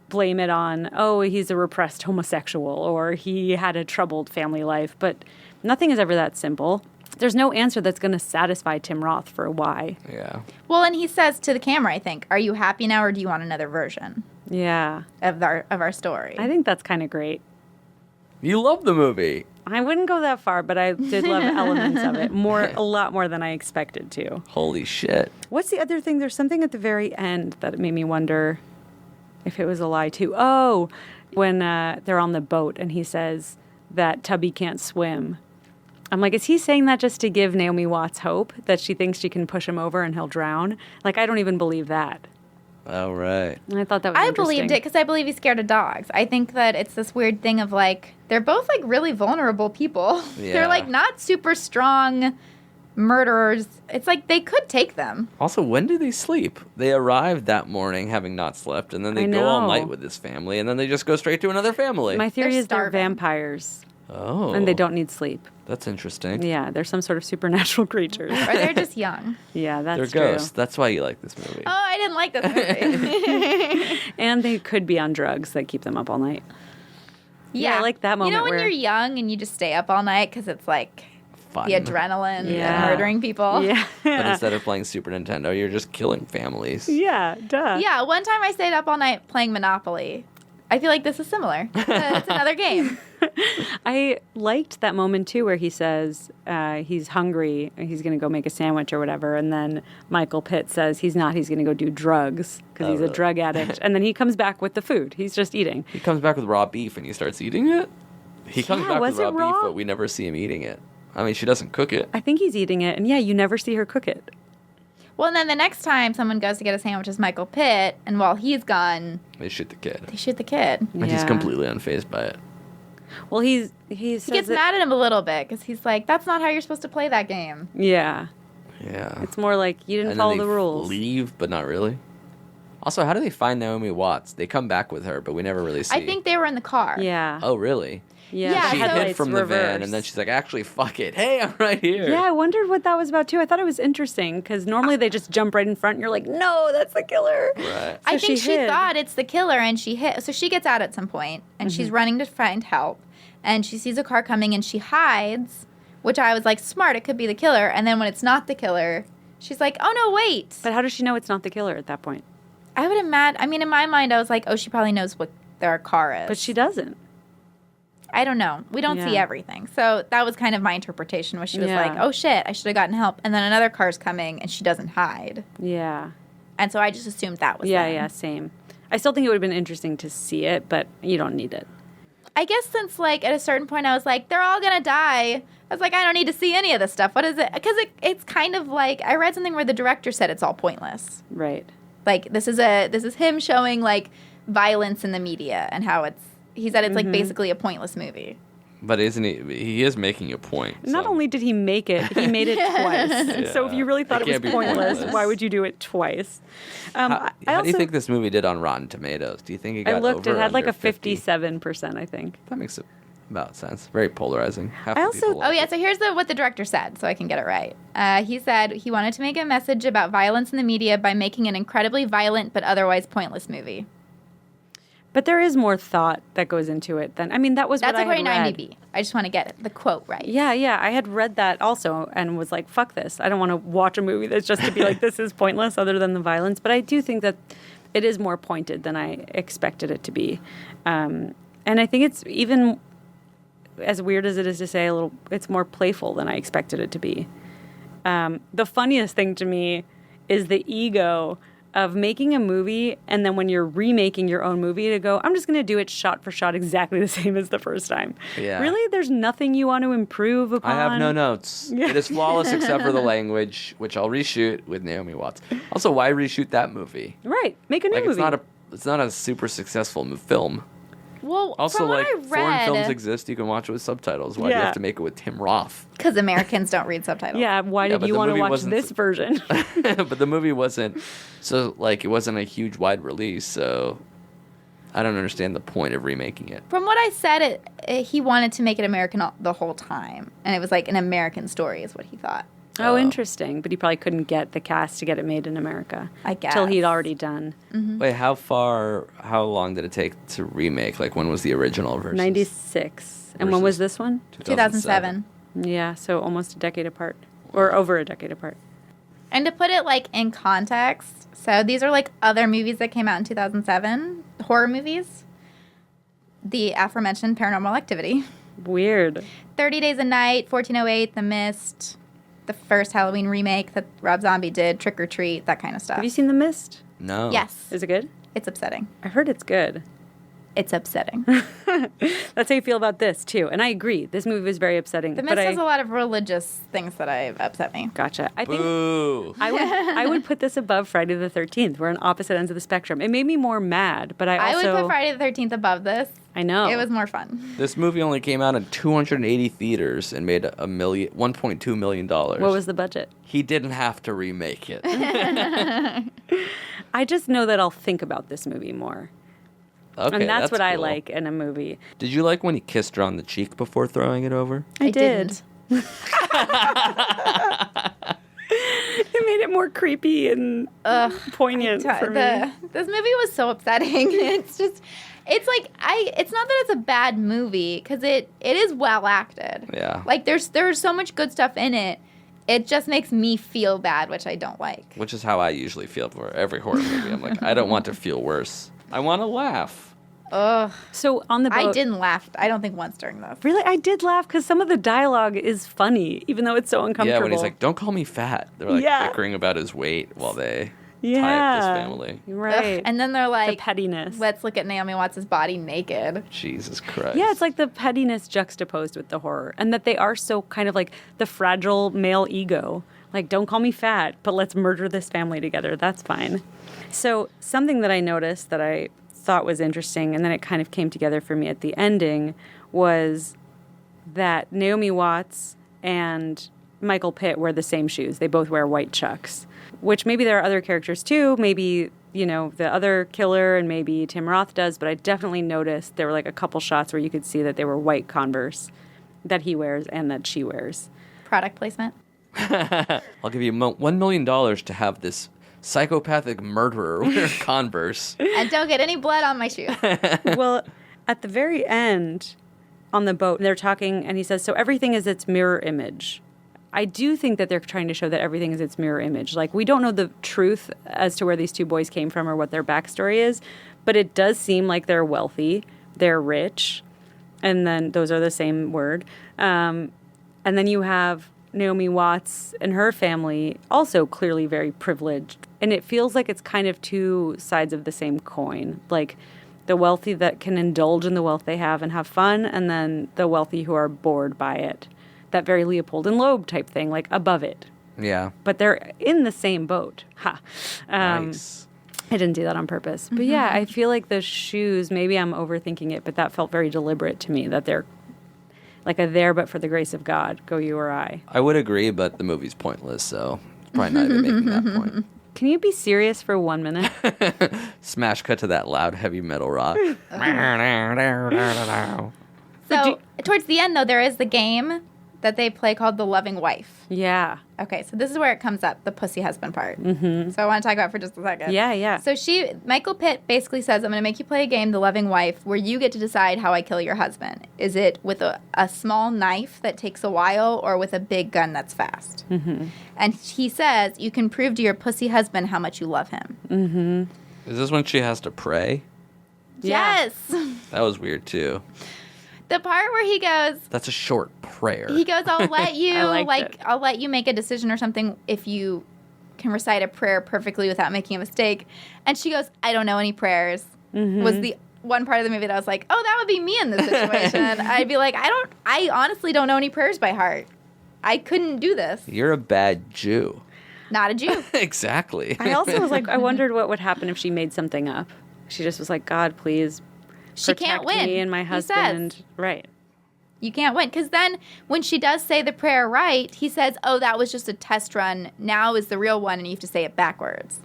Speaker 2: blame it on, oh, he's a repressed homosexual or he had a troubled family life, but nothing is ever that simple. There's no answer that's going to satisfy Tim Roth for why.
Speaker 3: Yeah.
Speaker 4: Well, and he says to the camera, I think, "Are you happy now or do you want another version
Speaker 2: Yeah.
Speaker 4: of our story?"
Speaker 2: I think that's kind of great.
Speaker 3: You love the movie.
Speaker 2: I wouldn't go that far, but I did love elements of it. A lot more than I expected to.
Speaker 3: Holy shit.
Speaker 2: What's the other thing? There's something at the very end that made me wonder if it was a lie too. Oh, when they're on the boat and he says that Tubby can't swim. I'm like, is he saying that just to give Naomi Watts hope that she thinks she can push him over and he'll drown? Like, I don't even believe that.
Speaker 3: Oh, right.
Speaker 2: And I thought that was
Speaker 4: I
Speaker 2: interesting.
Speaker 4: believed it because I believe he's scared of dogs. I think that it's this weird thing of like, they're both like really vulnerable people.
Speaker 3: Yeah.
Speaker 4: They're like not super strong murderers. It's like they could take them.
Speaker 3: Also, when do they sleep? They arrived that morning having not slept, and then they
Speaker 2: I
Speaker 3: go all
Speaker 2: know.
Speaker 3: night with this family, and then they just go straight to another family.
Speaker 2: My theory
Speaker 4: They're
Speaker 2: is they're
Speaker 4: starving.
Speaker 2: vampires
Speaker 3: Oh.
Speaker 2: and they don't need sleep.
Speaker 3: That's interesting.
Speaker 2: Yeah, they're some sort of supernatural creatures.
Speaker 4: Or they're just young.
Speaker 2: Yeah,
Speaker 3: They're
Speaker 2: that's true.
Speaker 3: ghosts. That's why you like this movie.
Speaker 4: Oh, I didn't like this movie.
Speaker 2: And they could be on drugs that keep them up all night. Yeah, I like that moment
Speaker 4: You know when
Speaker 2: where-
Speaker 4: you're young and you just stay up all night because it's like
Speaker 3: Fun.
Speaker 4: the adrenaline
Speaker 2: Yeah.
Speaker 4: and murdering people.
Speaker 2: Yeah.
Speaker 3: But instead of playing Super Nintendo, you're just killing families.
Speaker 2: Yeah, duh.
Speaker 4: Yeah, one time I stayed up all night playing Monopoly. I feel like this is similar. It's another game.
Speaker 2: I liked that moment too where he says he's hungry, he's going to go make a sandwich or whatever, and then Michael Pitt says he's not, he's going to go do drugs because he's a
Speaker 3: really?
Speaker 2: drug addict. And then he comes back with the food. He's just eating.
Speaker 3: He comes back with raw beef and he starts eating it? He comes
Speaker 2: Yeah,
Speaker 3: back
Speaker 2: was
Speaker 3: with raw
Speaker 2: it
Speaker 3: beef,
Speaker 2: raw?
Speaker 3: but we never see him eating it. I mean, she doesn't cook it.
Speaker 2: I think he's eating it, and yeah, you never see her cook it.
Speaker 4: Well, and then the next time someone goes to get a sandwich is Michael Pitt, and while he's gone,
Speaker 3: They shoot the kid.
Speaker 4: they shoot the kid.
Speaker 3: And he's
Speaker 2: Yeah.
Speaker 3: completely unfazed by it.
Speaker 2: Well, he says
Speaker 4: He gets mad at him a little bit because he's like, "That's not how you're supposed to play that game."
Speaker 2: Yeah.
Speaker 3: Yeah.
Speaker 2: It's more like you didn't
Speaker 3: And
Speaker 2: follow
Speaker 3: then
Speaker 2: the
Speaker 3: they
Speaker 2: rules.
Speaker 3: leave, but not really. Also, how do they find Naomi Watts? They come back with her, but we never really see.
Speaker 4: I think they were in the car.
Speaker 2: Yeah.
Speaker 3: Oh, really?
Speaker 2: Yeah.
Speaker 4: Yeah,
Speaker 3: She
Speaker 4: so-
Speaker 3: hid
Speaker 2: headlights
Speaker 3: from the van,
Speaker 2: reversed.
Speaker 3: and then she's like, actually, fuck it. Hey, I'm right here.
Speaker 2: Yeah, I wondered what that was about too. I thought it was interesting because normally they just jump right in front and you're like, no, that's the killer.
Speaker 3: Right.
Speaker 4: I
Speaker 2: So
Speaker 4: think
Speaker 2: she
Speaker 4: she
Speaker 2: hid.
Speaker 4: thought it's the killer, and she hit. So she gets out at some point, and she's running to find help, and she sees a car coming, and she hides. Which I was like, smart. It could be the killer. And then when it's not the killer, she's like, "Oh no, wait!"
Speaker 2: But how does she know it's not the killer at that point?
Speaker 4: I would imagine. I mean, in my mind, I was like, "Oh, she probably knows what their car is."
Speaker 2: But she doesn't.
Speaker 4: I don't know. We don't see
Speaker 2: Yeah.
Speaker 4: everything. So that was kind of my interpretation, where she was
Speaker 2: Yeah.
Speaker 4: like, "Oh shit, I should have gotten help." And then another car's coming, and she doesn't hide.
Speaker 2: Yeah.
Speaker 4: And so I just assumed that was them.
Speaker 2: Yeah, same. I still think it would have been interesting to see it, but you don't need it.
Speaker 4: I guess since, like, at a certain point I was like, they're all going to die. I was like, I don't need to see any of this stuff. What is it? Because it's kind of like, I read something where the director said it's all pointless.
Speaker 2: Right.
Speaker 4: Like, this is him showing, like, violence in the media and how he said it's, like, basically a pointless movie.
Speaker 3: But isn't he is making a point.
Speaker 2: Not only did he make it, he made it twice. So if you really thought it was pointless, why would you do it twice?
Speaker 3: How do you think this movie did on Rotten Tomatoes? Do you think it got
Speaker 2: I looked,
Speaker 3: over
Speaker 2: it had like a
Speaker 3: 50?
Speaker 2: 57%, I think.
Speaker 3: That makes about sense. Very polarizing. Half
Speaker 2: I
Speaker 3: the
Speaker 2: also-
Speaker 3: people like
Speaker 4: Oh, yeah,
Speaker 3: it.
Speaker 4: so here's what the director said, so I can get it right. He said he wanted to make a message about violence in the media by making an incredibly violent but otherwise pointless movie.
Speaker 2: But there is more thought that goes into it than, I mean, that was
Speaker 4: That's
Speaker 2: what I had
Speaker 4: according to
Speaker 2: read.
Speaker 4: IMDb. I just want to get the quote right.
Speaker 2: Yeah, I had read that also and was like, fuck this. I don't want to watch a movie that's just to be like, this is pointless other than the violence. But I do think that it is more pointed than I expected it to be. And I think it's even, as weird as it is to say, it's more playful than I expected it to be. The funniest thing to me is the ego of making a movie and then when you're remaking your own movie to go, I'm just going to do it shot for shot exactly the same as the first time.
Speaker 3: Yeah.
Speaker 2: Really? There's nothing you want to improve upon?
Speaker 3: I have no notes.
Speaker 2: Yeah.
Speaker 3: It is flawless except for the language, which I'll reshoot with Naomi Watts. Also, why reshoot that movie?
Speaker 2: Right. Make a new
Speaker 3: Like
Speaker 2: movie.
Speaker 3: it's not a super successful film.
Speaker 4: Well,
Speaker 3: Also,
Speaker 4: from
Speaker 3: like
Speaker 4: what I
Speaker 3: foreign films
Speaker 4: read,
Speaker 3: exist, you can watch it with subtitles. Why do you
Speaker 2: Yeah.
Speaker 3: have to make it with Tim Roth?
Speaker 4: because Americans don't read subtitles.
Speaker 2: Yeah, why
Speaker 3: Yeah,
Speaker 2: did
Speaker 3: but
Speaker 2: you
Speaker 3: the
Speaker 2: want to
Speaker 3: movie
Speaker 2: watch
Speaker 3: wasn't
Speaker 2: this version?
Speaker 3: But the movie wasn't it wasn't a huge wide release, so I don't understand the point of remaking it.
Speaker 4: From what I said, he wanted to make it American the whole time, and it was like an American story, is what he thought.
Speaker 2: Oh, interesting. But he probably couldn't get the cast to get it made in America.
Speaker 4: I guess.
Speaker 2: Till he'd already done.
Speaker 3: Wait, how long did it take to remake? Like, when was the original version?
Speaker 2: 96. And when was this one?
Speaker 4: 2007.
Speaker 2: Yeah, so almost a decade apart. Or over a decade apart.
Speaker 4: And to put it like in context, so these are like other movies that came out in 2007, horror movies. The aforementioned Paranormal Activity,
Speaker 2: Weird.
Speaker 4: 30 Days a Night, 1408, The Mist, the first Halloween remake that Rob Zombie did, Trick or Treat, that kind of stuff.
Speaker 2: Have you seen The Mist?
Speaker 3: No.
Speaker 4: Yes.
Speaker 2: Is it good?
Speaker 4: It's upsetting.
Speaker 2: I heard it's good.
Speaker 4: It's upsetting.
Speaker 2: That's how you feel about this, too. And I agree. This movie was very upsetting.
Speaker 4: The
Speaker 2: but
Speaker 4: Mist has a lot of religious things that upset me.
Speaker 2: Gotcha. I think
Speaker 3: Boo.
Speaker 2: I would put this above Friday the 13th. We're on opposite ends of the spectrum. It made me more mad, but I
Speaker 4: would
Speaker 2: also...
Speaker 4: put Friday the 13th above this.
Speaker 2: I know.
Speaker 4: It was more fun.
Speaker 3: This movie only came out in 280 theaters and made $1.2 million.
Speaker 2: What was the budget?
Speaker 3: He didn't have to remake it.
Speaker 2: I just know that I'll think about this movie more.
Speaker 3: Okay,
Speaker 2: And that's what I
Speaker 3: cool.
Speaker 2: like in a movie.
Speaker 3: Did you like when he kissed her on the cheek before throwing it over?
Speaker 2: I did.
Speaker 4: didn't.
Speaker 2: It made it more creepy and poignant for me.
Speaker 4: This movie was so upsetting. It's just, it's like it's not that it's a bad movie because it is well acted.
Speaker 3: Yeah.
Speaker 4: Like there's so much good stuff in it. It just makes me feel bad, which I don't like.
Speaker 3: Which is how I usually feel for every horror movie. I'm like, I don't want to feel worse. I want to laugh.
Speaker 4: Ugh.
Speaker 2: So on the boat,
Speaker 4: I didn't laugh. I don't think once during this.
Speaker 2: Really, I did laugh because some of the dialogue is funny, even though it's so uncomfortable.
Speaker 3: Yeah, when he's like, don't call me fat. They're like
Speaker 2: Yeah.
Speaker 3: bickering about his weight while they tie
Speaker 2: yeah,
Speaker 3: up this family.
Speaker 2: right?
Speaker 4: Ugh. And then they're
Speaker 2: the
Speaker 4: like,
Speaker 2: pettiness.
Speaker 4: let's look at Naomi Watts' body naked.
Speaker 3: Jesus Christ.
Speaker 2: Yeah, it's like the pettiness juxtaposed with the horror, and that they are so kind of like the fragile male ego. Like, don't call me fat, but let's murder this family together. That's fine. So something that I noticed that I thought was interesting, and then it kind of came together for me at the ending, was that Naomi Watts and Michael Pitt wear the same shoes. They both wear white Chucks, which maybe there are other characters too. Maybe, you know, the other killer and maybe Tim Roth does, but I definitely noticed there were like a couple shots where you could see that they were white Converse that he wears and that she wears.
Speaker 4: Product placement.
Speaker 3: I'll give you $1 million to have this psychopathic murderer wear Converse.
Speaker 4: And don't get any blood on my shoe.
Speaker 2: Well, at the very end on the boat, they're talking and he says, so everything is its mirror image. I do think that they're trying to show that everything is its mirror image. Like, we don't know the truth as to where these two boys came from or what their backstory is, but it does seem like they're wealthy, they're rich, and then those are the same word. And then you have Naomi Watts and her family, also clearly very privileged. And it feels like it's kind of two sides of the same coin. Like the wealthy that can indulge in the wealth they have and have fun, and then the wealthy who are bored by it. That very Leopold and Loeb type thing, like above it.
Speaker 3: Yeah.
Speaker 2: But they're in the same boat. Ha.
Speaker 3: Nice.
Speaker 2: I didn't do that on purpose. But yeah, I feel like the shoes, maybe I'm overthinking it, but that felt very deliberate to me, that they're like a there but for the grace of God, go you or I.
Speaker 3: I would agree, but the movie's pointless, so it's probably not even making that point.
Speaker 2: Can you be serious for 1 minute?
Speaker 3: Smash cut to that loud heavy metal rock.
Speaker 4: So towards the end, though, there is the game that they play called The Loving Wife.
Speaker 2: Yeah.
Speaker 4: Okay, so this is where it comes up, the pussy husband part. Mm-hmm. So I want to talk about it for just a second.
Speaker 2: Yeah.
Speaker 4: So Michael Pitt basically says, I'm going to make you play a game, The Loving Wife, where you get to decide how I kill your husband. Is it with a small knife that takes a while or with a big gun that's fast? Mm-hmm. And he says, you can prove to your pussy husband how much you love him.
Speaker 2: Mm-hmm.
Speaker 3: Is this when she has to pray?
Speaker 2: Yeah.
Speaker 4: Yes.
Speaker 3: That was weird, too.
Speaker 4: The part where he goes...
Speaker 3: That's a short prayer.
Speaker 4: He goes, I'll let you,
Speaker 2: it.
Speaker 4: I'll let you make a decision or something if you can recite a prayer perfectly without making a mistake. And she goes, I don't know any prayers.
Speaker 2: Mm-hmm.
Speaker 4: Was the one part of the movie that I was like, oh, that would be me in this situation. I'd be like, I honestly don't know any prayers by heart. I couldn't do this.
Speaker 3: You're a bad Jew.
Speaker 4: Not a Jew.
Speaker 3: Exactly.
Speaker 2: I also was like, I wondered what would happen if she made something up. She just was like, God, please
Speaker 4: She can't
Speaker 2: protect
Speaker 4: win.
Speaker 2: me and my
Speaker 4: he
Speaker 2: husband.
Speaker 4: says.
Speaker 2: Right.
Speaker 4: You can't win. Because then when she does say the prayer right, he says, oh, that was just a test run. Now is the real one, and you have to say it backwards.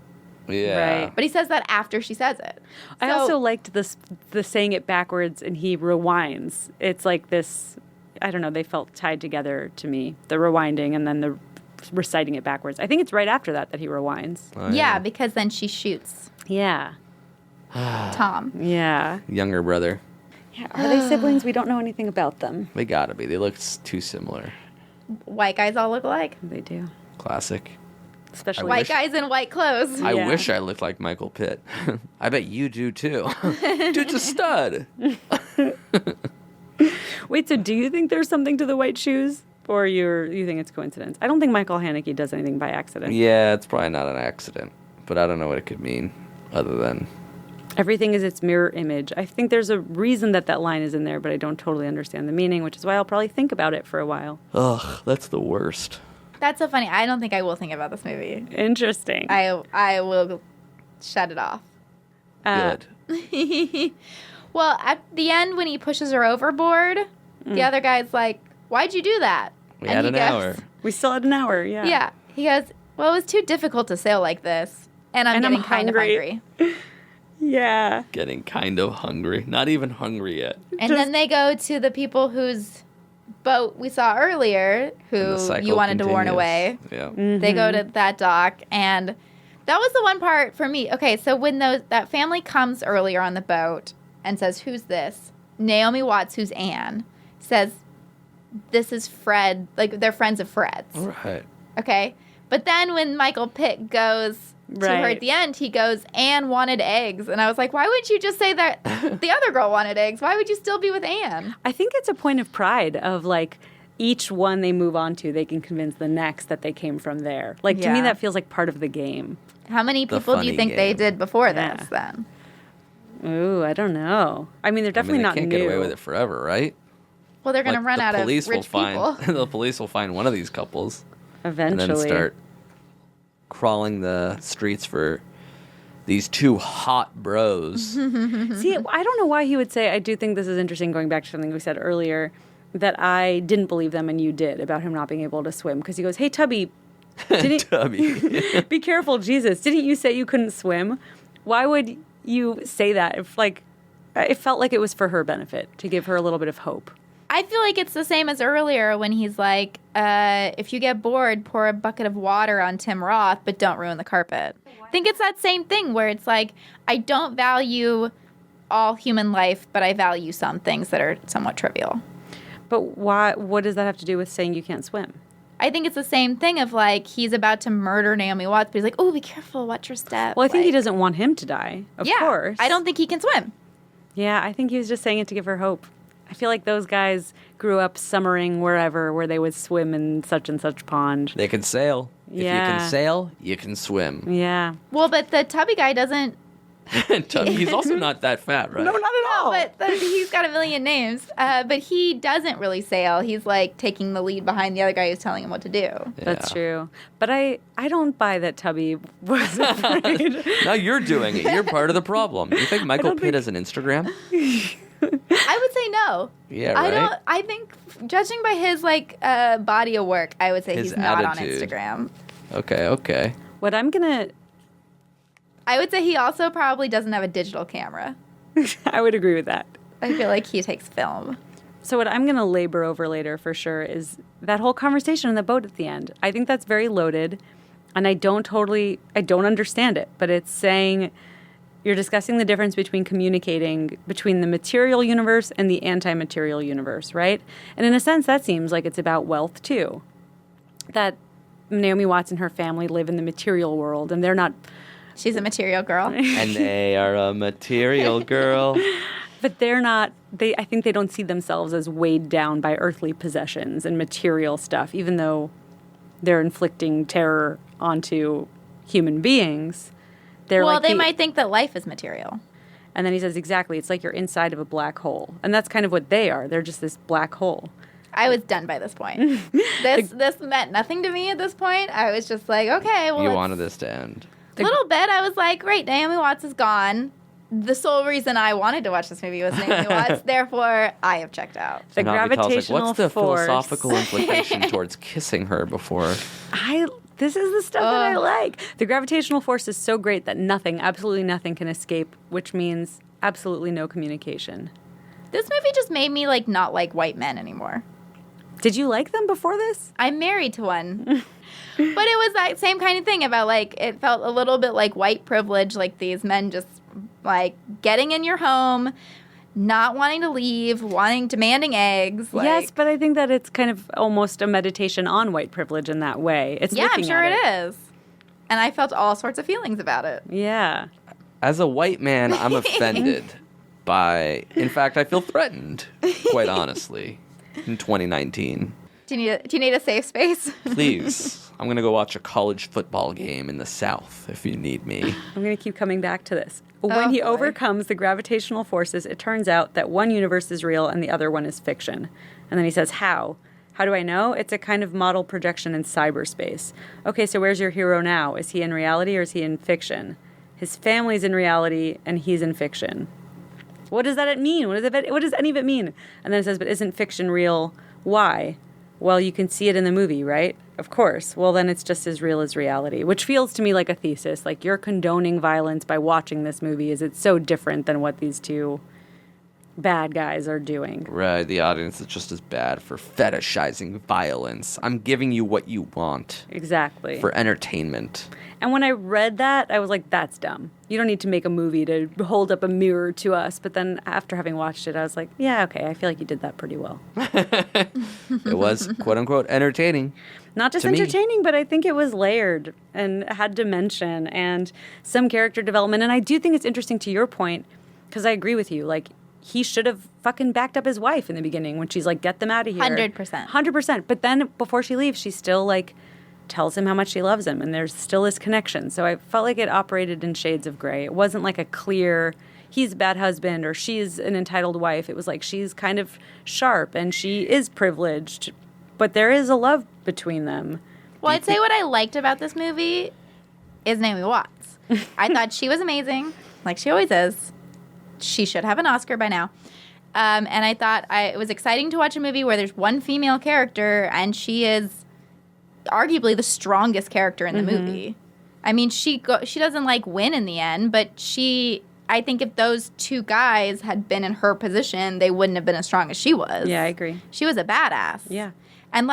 Speaker 3: Yeah.
Speaker 2: Right.
Speaker 4: But he says that after she says it.
Speaker 2: I also liked the saying it backwards and he rewinds. It's like this, I don't know, they felt tied together to me. The rewinding and then the reciting it backwards. I think it's right after that he rewinds.
Speaker 3: Oh,
Speaker 4: yeah, because then she shoots
Speaker 2: Yeah.
Speaker 4: Tom.
Speaker 2: Yeah.
Speaker 3: Younger brother.
Speaker 2: Yeah. Are they siblings? We don't know anything about them.
Speaker 3: They gotta be. They look too similar.
Speaker 4: White guys all look alike.
Speaker 2: They do.
Speaker 3: Classic.
Speaker 2: Especially
Speaker 4: White guys in white clothes.
Speaker 3: I
Speaker 2: Yeah.
Speaker 3: wish I looked like Michael Pitt. I bet you do too. Dude's a stud.
Speaker 2: Wait, so do you think there's something to the white shoes? Or you think it's coincidence? I don't think Michael Haneke does anything by accident.
Speaker 3: Yeah, it's probably not an accident. But I don't know what it could mean other than...
Speaker 2: Everything is its mirror image. I think there's a reason that line is in there, but I don't totally understand the meaning, which is why I'll probably think about it for a while.
Speaker 3: Ugh, that's the worst.
Speaker 4: That's so funny. I don't think I will think about this movie.
Speaker 2: Interesting.
Speaker 4: I will shut it off.
Speaker 3: Good.
Speaker 4: Well, at the end when he pushes her overboard, the other guy's like, why'd you do that?
Speaker 3: We
Speaker 4: And
Speaker 3: had
Speaker 4: he
Speaker 3: an
Speaker 4: goes,
Speaker 3: hour.
Speaker 2: We still had an hour, yeah.
Speaker 4: Yeah. He goes, well, it was too difficult to sail like this. And I'm getting kind of hungry.
Speaker 2: Yeah.
Speaker 3: Getting kind of hungry. Not even hungry yet.
Speaker 4: And then they go to the people whose boat we saw earlier,
Speaker 3: And
Speaker 4: who
Speaker 3: the cycle
Speaker 4: you wanted to warn
Speaker 3: continues.
Speaker 4: away.
Speaker 3: Yeah.
Speaker 4: They go to that dock, and that was the one part for me. Okay, so when that family comes earlier on the boat and says, who's this? Naomi Watts, who's Anne, says, this is Fred. Like, they're friends of Fred's.
Speaker 3: Right.
Speaker 4: Okay? But then when Michael Pitt goes to her
Speaker 2: Right.
Speaker 4: at the end, he goes, Anne wanted eggs. And I was like, why wouldn't you just say that the other girl wanted eggs? Why would you still be with Anne?
Speaker 2: I think it's a point of pride of like each one they move on to, they can convince the next that they came from there. Like to me,
Speaker 4: Yeah.
Speaker 2: that feels like part of the game.
Speaker 4: How many
Speaker 3: The
Speaker 4: people do you
Speaker 3: funny
Speaker 4: think they
Speaker 3: game.
Speaker 4: did before
Speaker 2: Yeah.
Speaker 4: this then?
Speaker 2: Ooh, I don't know. I mean, they're definitely
Speaker 3: they
Speaker 2: not
Speaker 3: can't
Speaker 2: new.
Speaker 3: get away with it forever, right?
Speaker 4: Well, they're going to
Speaker 3: Like,
Speaker 4: run
Speaker 3: the
Speaker 4: out of
Speaker 3: police
Speaker 4: rich
Speaker 3: will
Speaker 4: people.
Speaker 3: find the police will find one of these couples
Speaker 2: Eventually.
Speaker 3: and then start crawling the streets for these two hot bros.
Speaker 2: See, I don't know why he would say, I do think this is interesting, going back to something we said earlier, that I didn't believe them and you did about him not being able to swim. Because he goes, hey, Tubby,
Speaker 3: Tubby.
Speaker 2: be careful, Jesus. Didn't you say you couldn't swim? Why would you say that if, like, it felt like it was for her benefit, to give her a little bit of hope.
Speaker 4: I feel like it's the same as earlier when he's like, if you get bored, pour a bucket of water on Tim Roth, but don't ruin the carpet. I think it's that same thing where it's like, I don't value all human life, but I value some things that are somewhat trivial.
Speaker 2: But why? What does that have to do with saying you can't swim?
Speaker 4: I think it's the same thing of like, he's about to murder Naomi Watts, but he's like, oh, be careful, watch your step.
Speaker 2: Well, I think he
Speaker 4: Like,
Speaker 2: doesn't want him to die, of
Speaker 4: yeah,
Speaker 2: course.
Speaker 4: I don't think he can swim.
Speaker 2: Yeah, I think he was just saying it to give her hope. I feel like those guys grew up summering wherever where they would swim in such and such pond.
Speaker 3: They can sail. If you
Speaker 2: Yeah.
Speaker 3: can sail, you can swim.
Speaker 2: Yeah.
Speaker 4: Well, but the tubby guy doesn't.
Speaker 3: He's also not that fat, right?
Speaker 2: No, not at all.
Speaker 4: But he's got a million names. But he doesn't really sail. He's like taking the lead behind the other guy who's telling him what to do.
Speaker 2: That's
Speaker 3: Yeah.
Speaker 2: true. But I don't buy that Tubby was afraid.
Speaker 3: Now you're doing it. You're part of the problem. You think Michael Pitt has an Instagram?
Speaker 4: I would say no.
Speaker 3: Yeah, right?
Speaker 4: I think, judging by his body of work, I would say
Speaker 3: His
Speaker 4: he's not
Speaker 3: attitude.
Speaker 4: on Instagram.
Speaker 3: Okay.
Speaker 2: What I'm going
Speaker 4: I would say he also probably doesn't have a digital camera.
Speaker 2: to, I would agree with that.
Speaker 4: I feel like he takes film.
Speaker 2: So what I'm going to labor over later for sure is that whole conversation on the boat at the end. I think that's very loaded, and I don't understand it, but it's saying you're discussing the difference between communicating between the material universe and the anti-material universe, right? And in a sense, that seems like it's about wealth too. That Naomi Watts and her family live in the material world, and they're not...
Speaker 4: She's a material girl.
Speaker 3: And they are a material girl.
Speaker 2: But they're not, I think they don't see themselves as weighed down by earthly possessions and material stuff, even though they're inflicting terror onto human beings. They're
Speaker 4: Well,
Speaker 2: like
Speaker 4: they might think that life is material.
Speaker 2: And then he says, exactly, it's like you're inside of a black hole. And that's kind of what they are. They're just this black hole.
Speaker 4: I was done by this point. This meant nothing to me at this point. I was just like, okay, well,
Speaker 3: You wanted this to end.
Speaker 4: a little bit. I was like, great, Naomi Watts is gone. The sole reason I wanted to watch this movie was Naomi Watts. Therefore, I have checked out.
Speaker 2: The
Speaker 3: And Avital's
Speaker 2: gravitational
Speaker 3: like, what's the
Speaker 2: force.
Speaker 3: philosophical implication towards kissing her before?
Speaker 2: This is the stuff that I like. The gravitational force is so great that nothing, absolutely nothing can escape, which means absolutely no communication.
Speaker 4: This movie just made me not like white men anymore.
Speaker 2: Did you like them before this?
Speaker 4: I'm married to one. But it was that same kind of thing about it felt a little bit like white privilege, like these men just getting in your home, not wanting to leave, demanding eggs.
Speaker 2: Yes, but I think that it's kind of almost a meditation on white privilege in that way. It's
Speaker 4: yeah, I'm
Speaker 2: looking
Speaker 4: sure
Speaker 2: at
Speaker 4: it is. And I felt all sorts of feelings about it.
Speaker 2: Yeah.
Speaker 3: As a white man, I'm offended by... In fact, I feel threatened, quite honestly, in 2019.
Speaker 4: Do you need a safe space?
Speaker 3: Please. I'm going to go watch a college football game in the South if you need me.
Speaker 2: I'm going to keep coming back to this. When he
Speaker 4: boy.
Speaker 2: overcomes the gravitational forces, it turns out that one universe is real and the other one is fiction. And then he says, how? How do I know? It's a kind of model projection in cyberspace. Okay, so where's your hero now? Is he in reality or is he in fiction? His family's in reality and he's in fiction. What does that mean? What does any of it mean? And then it says, but isn't fiction real? Why? Well, you can see it in the movie, right? Of course. Well, then it's just as real as reality, which feels to me like a thesis. Like you're condoning violence by watching this movie. Is it so different than what these two bad guys are doing?
Speaker 3: Right, the audience is just as bad for fetishizing violence. I'm giving you what you want
Speaker 2: Exactly.
Speaker 3: for entertainment.
Speaker 2: And when I read that, I was like, that's dumb. You don't need to make a movie to hold up a mirror to us. But then after having watched it, I was like, yeah, okay, I feel like you did that pretty well.
Speaker 3: It was, quote-unquote, entertaining.
Speaker 2: Not just
Speaker 3: To me.
Speaker 2: entertaining, but I think it was layered and had dimension and some character development. And I do think it's interesting to your point, because I agree with you. He should have fucking backed up his wife in the beginning when she's like, get them out of here.
Speaker 4: 100%.
Speaker 2: 100%. But then before she leaves, she still tells him how much she loves him, and there's still this connection. So I felt like it operated in shades of gray. It wasn't like a clear, he's a bad husband or she's an entitled wife. It was like she's kind of sharp and she is privileged, but there is a love between them.
Speaker 4: Well, I'd say what I liked about this movie is Naomi Watts. I thought she was amazing, like she always is. She should have an Oscar by now. And I thought it was exciting to watch a movie where there's one female character and she is arguably the strongest character in the movie. I mean, she doesn't win in the end, but I think if those two guys had been in her position, they wouldn't have been as strong as she was.
Speaker 2: Yeah, I agree.
Speaker 4: She was a badass.
Speaker 2: Yeah.
Speaker 4: And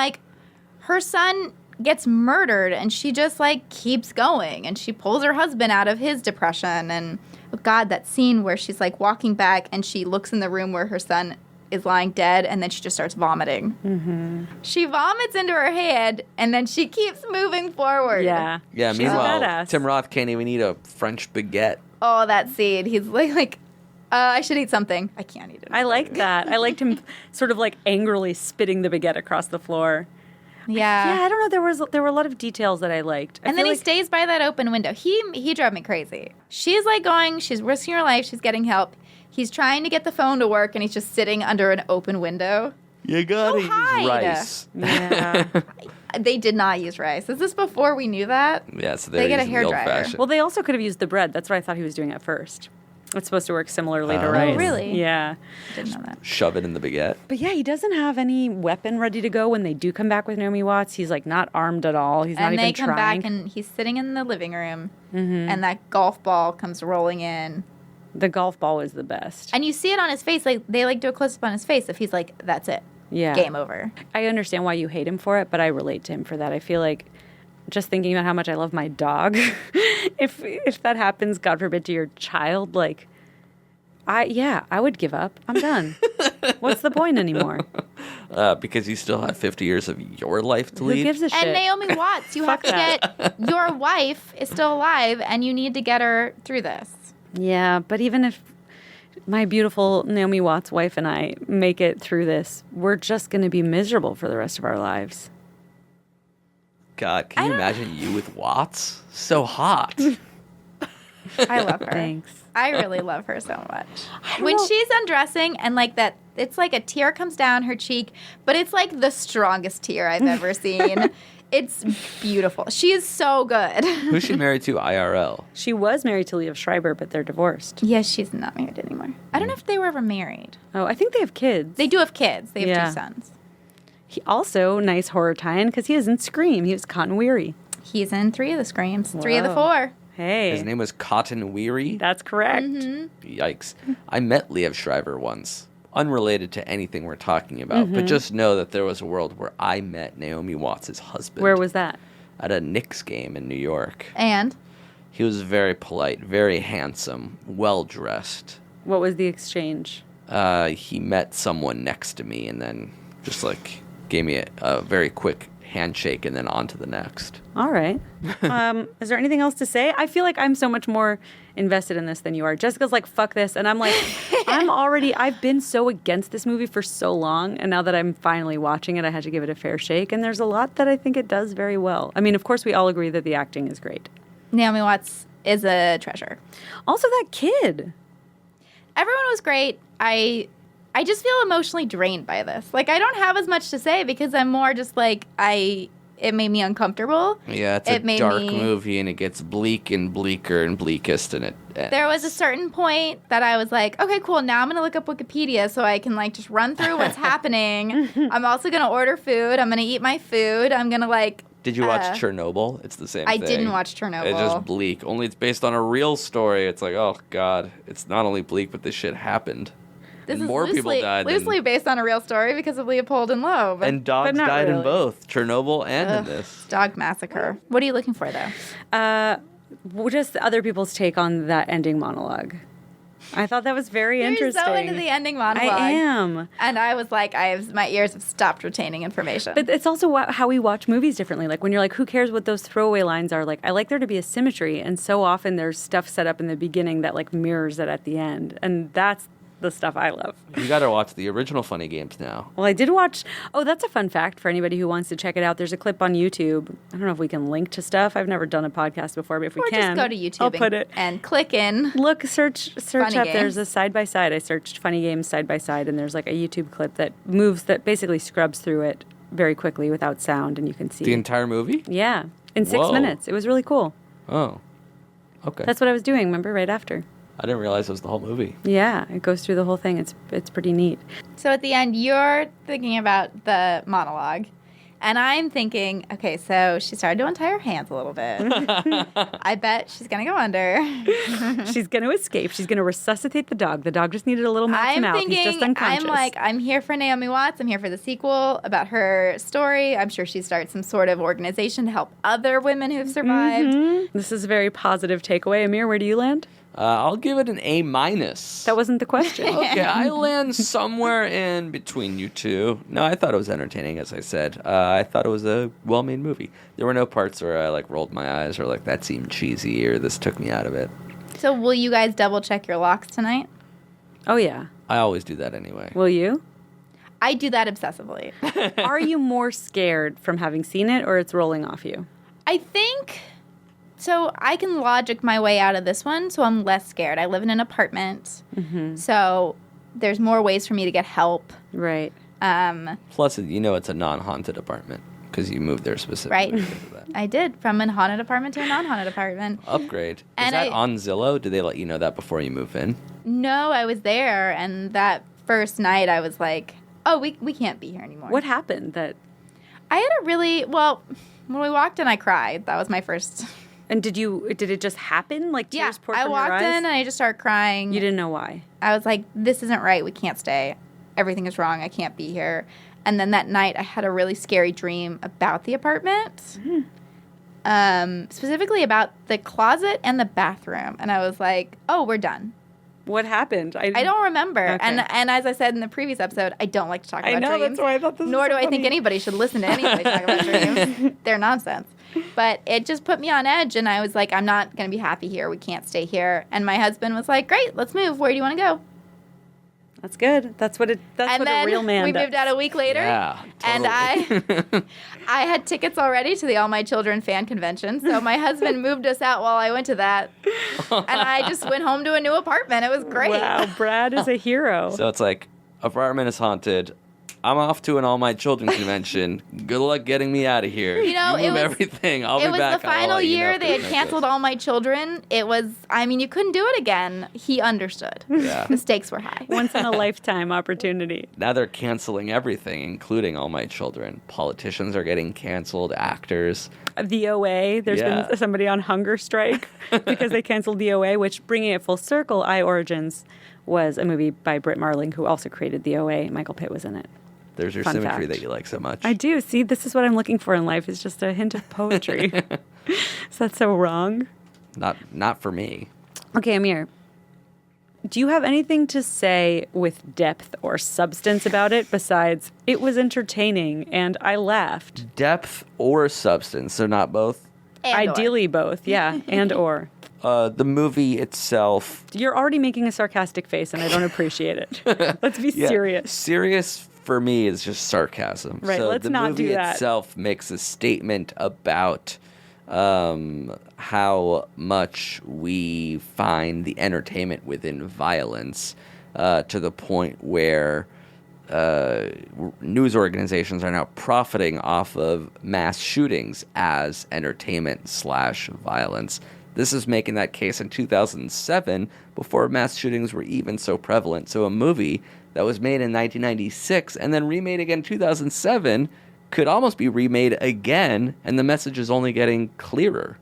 Speaker 4: her son gets murdered and she just keeps going and she pulls her husband out of his depression. And oh God, that scene where she's walking back and she looks in the room where her son is lying dead and then she just starts vomiting. Mm-hmm. She vomits into her hand and then she keeps moving forward.
Speaker 2: Yeah.
Speaker 3: Yeah,
Speaker 2: She's
Speaker 3: meanwhile,
Speaker 2: a badass.
Speaker 3: Tim Roth can't even eat a French baguette.
Speaker 4: Oh, that scene. He's I should eat something. I can't eat it.
Speaker 2: I liked that. I liked him sort of like angrily spitting the baguette across the floor.
Speaker 4: Yeah.
Speaker 2: Yeah, I don't know. There were a lot of details that I liked.
Speaker 4: And then he stays by that open window. He drove me crazy. She's like she's risking her life. She's getting help. He's trying to get the phone to work, and he's just sitting under an open window.
Speaker 3: You gotta use
Speaker 4: hide.
Speaker 3: rice.
Speaker 2: Yeah.
Speaker 4: They did not use rice. Is this before we knew that?
Speaker 3: Yeah, so
Speaker 4: They get a
Speaker 3: using the
Speaker 4: hairdryer.
Speaker 3: old-fashioned.
Speaker 2: Well, they also could have used the bread. That's what I thought he was doing at first. It's supposed to work similarly to rice.
Speaker 4: Oh, really?
Speaker 2: Yeah.
Speaker 4: Didn't know that.
Speaker 3: Shove it in the baguette.
Speaker 2: But yeah, he doesn't have any weapon ready to go when they do come back with Naomi Watts. He's like not armed at all. He's not
Speaker 4: And
Speaker 2: even
Speaker 4: they come
Speaker 2: trying.
Speaker 4: back, and he's sitting in the living room, and that golf ball comes rolling in.
Speaker 2: The golf ball was the best.
Speaker 4: And you see it on his face. Like they do a close up on his face. If he's like, "That's it,
Speaker 2: Yeah.
Speaker 4: game over."
Speaker 2: I understand why you hate him for it, but I relate to him for that. I feel like just thinking about how much I love my dog, if that happens, God forbid, to your child, like, I would give up. I'm done. What's the point anymore?
Speaker 3: Because you still have 50 years of your life to lead.
Speaker 2: Who gives a shit?
Speaker 4: And Naomi Watts, you have to get your wife is still alive, and you need to get her through this.
Speaker 2: Yeah, but even if my beautiful Naomi Watts wife and I make it through this, we're just going to be miserable for the rest of our lives.
Speaker 3: God, can you imagine you with Watts? So hot.
Speaker 4: I love her.
Speaker 2: Thanks.
Speaker 4: I really love her so much.
Speaker 2: don't
Speaker 4: When
Speaker 2: know.
Speaker 4: she's undressing and like that, it's like a tear comes down her cheek, but it's like the strongest tear I've ever seen. It's beautiful. She is so good.
Speaker 3: Who's she married to IRL?
Speaker 2: She was married to Liev Schreiber, but they're divorced.
Speaker 4: Yes, she's not married anymore. I don't know if they were ever married.
Speaker 2: Oh, I think they have kids.
Speaker 4: They do have kids. They have
Speaker 2: Yeah.
Speaker 4: 2 sons.
Speaker 2: He also, nice horror tie-in, because he is in Scream. He was Cotton Weary.
Speaker 4: He's in 3 of the Screams, 3 of the
Speaker 2: Whoa.
Speaker 4: 4.
Speaker 2: Hey.
Speaker 3: His name was Cotton Weary.
Speaker 2: That's correct.
Speaker 3: Yikes. I met Liev Schreiber once. Unrelated to anything we're talking about, but just know that there was a world where I met Naomi Watts' husband.
Speaker 2: Where was that?
Speaker 3: At a Knicks game in New York.
Speaker 4: And
Speaker 3: He was very polite, very handsome, well-dressed.
Speaker 2: What was the exchange?
Speaker 3: He met someone next to me and then just like gave me a very quick handshake and then on to the next.
Speaker 2: All right. Is there anything else to say? I feel like I'm so much more invested in this than you are. Jessica's like, fuck this. And I'm like, I've been so against this movie for so long. And now that I'm finally watching it, I had to give it a fair shake. And there's a lot that I think it does very well. I mean, of course, we all agree that the acting is great.
Speaker 4: Naomi Watts is a treasure.
Speaker 2: Also, that kid.
Speaker 4: Everyone was great. I just feel emotionally drained by this. Like, I don't have as much to say because I'm more just like, it made me uncomfortable.
Speaker 3: Yeah, it's
Speaker 4: It
Speaker 3: a
Speaker 4: made
Speaker 3: dark
Speaker 4: me-
Speaker 3: movie and it gets bleak and bleaker and bleakest and it ends.
Speaker 4: There was a certain point that I was like, okay, cool, now I'm going to look up Wikipedia so I can, like, just run through what's happening. I'm also going to order food. I'm going to eat my food. I'm going to, like...
Speaker 3: Did you watch Chernobyl? It's the same
Speaker 4: I
Speaker 3: thing.
Speaker 4: didn't watch Chernobyl.
Speaker 3: It's just bleak. Only it's based on a real story. It's like, oh, God. It's not only bleak, but this shit happened.
Speaker 4: This
Speaker 3: And
Speaker 4: is
Speaker 3: more people died than-
Speaker 4: loosely based on a real story because of Leopold and Loeb.
Speaker 3: And dogs
Speaker 2: not
Speaker 3: died in
Speaker 2: really.
Speaker 3: both. Chernobyl and in this.
Speaker 4: Dog Massacre. What are you looking for, though?
Speaker 2: Just other people's take on that ending monologue. I thought that was very
Speaker 4: You're
Speaker 2: interesting.
Speaker 4: so into the ending monologue.
Speaker 2: I am.
Speaker 4: And I was like, my ears have stopped retaining information.
Speaker 2: But it's also how we watch movies differently. Like when you're like, who cares what those throwaway lines are? Like, I like there to be a symmetry. And so often there's stuff set up in the beginning that like mirrors it at the end. And that's the stuff I love.
Speaker 3: You got to watch the original Funny Games now.
Speaker 2: Well, I did watch. Oh, that's a fun fact for anybody who wants to check it out. There's a clip on YouTube. I don't know if we can link to stuff. I've never done a podcast before, but if we
Speaker 4: or
Speaker 2: can,
Speaker 4: just go to YouTube
Speaker 2: I'll put it.
Speaker 4: and click in.
Speaker 2: Look, search
Speaker 4: Funny
Speaker 2: up.
Speaker 4: Games.
Speaker 2: There's a side by side. I searched Funny Games side by side, and there's like a YouTube clip that moves, that basically scrubs through it very quickly without sound, and you can see.
Speaker 3: The entire movie?
Speaker 2: Yeah, in 6
Speaker 3: Whoa.
Speaker 2: minutes. It was really cool.
Speaker 3: Oh. Okay.
Speaker 2: That's what I was doing. Remember, right after.
Speaker 3: I didn't realize it was the whole movie.
Speaker 2: Yeah, it goes through the whole thing. It's pretty neat.
Speaker 4: So at the end, you're thinking about the monologue. And I'm thinking, okay, so she started to untie her hands a little bit. I bet she's going to go under.
Speaker 2: She's going to escape. She's going to resuscitate the dog. The dog just needed a little mouth to
Speaker 4: I'm
Speaker 2: mouth. He's just
Speaker 4: thinking,
Speaker 2: unconscious.
Speaker 4: I'm like, I'm here for Naomi Watts. I'm here for the sequel about her story. I'm sure she starts some sort of organization to help other women who've survived.
Speaker 2: This is a very positive takeaway. Amir, where do you land?
Speaker 3: I'll give it an A minus.
Speaker 2: That wasn't the question.
Speaker 3: Okay, I land somewhere in between you two. No, I thought it was entertaining, as I said. I thought it was a well-made movie. There were no parts where I like rolled my eyes or like that seemed cheesy or this took me out of it.
Speaker 4: So will you guys double check your locks tonight?
Speaker 2: Oh, yeah.
Speaker 3: I always do that anyway.
Speaker 2: Will you?
Speaker 4: I do that obsessively.
Speaker 2: Are you more scared from having seen it or it's rolling off you?
Speaker 4: I think so. I can logic my way out of this one, so I'm less scared. I live in an apartment, so there's more ways for me to get help.
Speaker 2: Right.
Speaker 3: Plus, it's a non-haunted apartment because you moved there specifically.
Speaker 4: Right.
Speaker 3: Because of that.
Speaker 4: I did, from a haunted apartment to a non-haunted apartment.
Speaker 3: Upgrade. Is
Speaker 4: And
Speaker 3: that on Zillow? Did they let you know that before you move in?
Speaker 4: No, I was there, and that first night I was like, oh, we can't be here anymore.
Speaker 2: What happened that...
Speaker 4: I had a really, when we walked in, I cried. That was my first.
Speaker 2: And did it just happen? Like tears poured
Speaker 4: I
Speaker 2: from your
Speaker 4: walked
Speaker 2: eyes?
Speaker 4: in and I just started crying.
Speaker 2: You didn't know why?
Speaker 4: I was like, this isn't right. We can't stay. Everything is wrong. I can't be here. And then that night I had a really scary dream about the apartment. Specifically about the closet and the bathroom. And I was like, oh, we're done.
Speaker 2: What happened?
Speaker 4: I don't remember.
Speaker 2: Okay.
Speaker 4: And as I said in the previous episode, I don't like to talk about dreams.
Speaker 2: that's why I thought this
Speaker 4: Nor
Speaker 2: was
Speaker 4: do
Speaker 2: so
Speaker 4: I think
Speaker 2: funny.
Speaker 4: anybody should listen to anybody talk about dreams. They're nonsense. But it just put me on edge, and I was like, I'm not going to be happy here. We can't stay here. And my husband was like, great, let's move. Where do you want to go?
Speaker 2: That's good. That's what a real man
Speaker 4: we
Speaker 2: does.
Speaker 4: moved out a week later.
Speaker 3: Yeah,
Speaker 4: And I had tickets already to the All My Children fan convention. So my husband moved us out while I went to that. And I just went home to a new apartment. It was great.
Speaker 2: Wow, Brad is a hero.
Speaker 3: So it's like, apartment is haunted. I'm off to an All My Children convention. Good luck getting me out of here.
Speaker 4: You know,
Speaker 3: move everything. I'll
Speaker 4: It
Speaker 3: be
Speaker 4: was
Speaker 3: back.
Speaker 4: the
Speaker 3: I'll
Speaker 4: final
Speaker 3: let you know
Speaker 4: year
Speaker 3: if
Speaker 4: they
Speaker 3: there's
Speaker 4: had
Speaker 3: no
Speaker 4: canceled
Speaker 3: ghosts.
Speaker 4: All My Children. It was, you couldn't do it again. He understood.
Speaker 3: Yeah.
Speaker 4: The stakes were high.
Speaker 2: Once in a lifetime opportunity.
Speaker 3: Now they're canceling everything, including All My Children. Politicians are getting canceled. Actors.
Speaker 2: The OA, there's
Speaker 3: Yeah.
Speaker 2: been somebody on hunger strike because they canceled the OA, which, bringing it full circle, I Origins was a movie by Britt Marling, who also created the OA. Michael Pitt was in it.
Speaker 3: There's your
Speaker 2: Fun
Speaker 3: symmetry
Speaker 2: fact.
Speaker 3: that you like so much.
Speaker 2: I do. See, this is what I'm looking for in life, is just a hint of poetry. Is that so wrong?
Speaker 3: Not for me.
Speaker 2: Okay, Amir, do you have anything to say with depth or substance about it besides it was entertaining and I laughed?
Speaker 3: Depth or substance, so not both.
Speaker 4: And/or.
Speaker 2: Ideally both, yeah, and or.
Speaker 3: The movie itself.
Speaker 2: You're already making a sarcastic face and I don't appreciate it. Let's be
Speaker 3: Yeah,
Speaker 2: serious.
Speaker 3: Serious for me is just sarcasm.
Speaker 2: Right,
Speaker 3: So
Speaker 2: let's
Speaker 3: the
Speaker 2: not
Speaker 3: movie
Speaker 2: do that.
Speaker 3: itself makes a statement about how much we find the entertainment within violence to the point where news organizations are now profiting off of mass shootings as entertainment/violence. This is making that case in 2007 before mass shootings were even so prevalent. So a movie that was made in 1996 and then remade again in 2007 could almost be remade again, and the message is only getting clearer.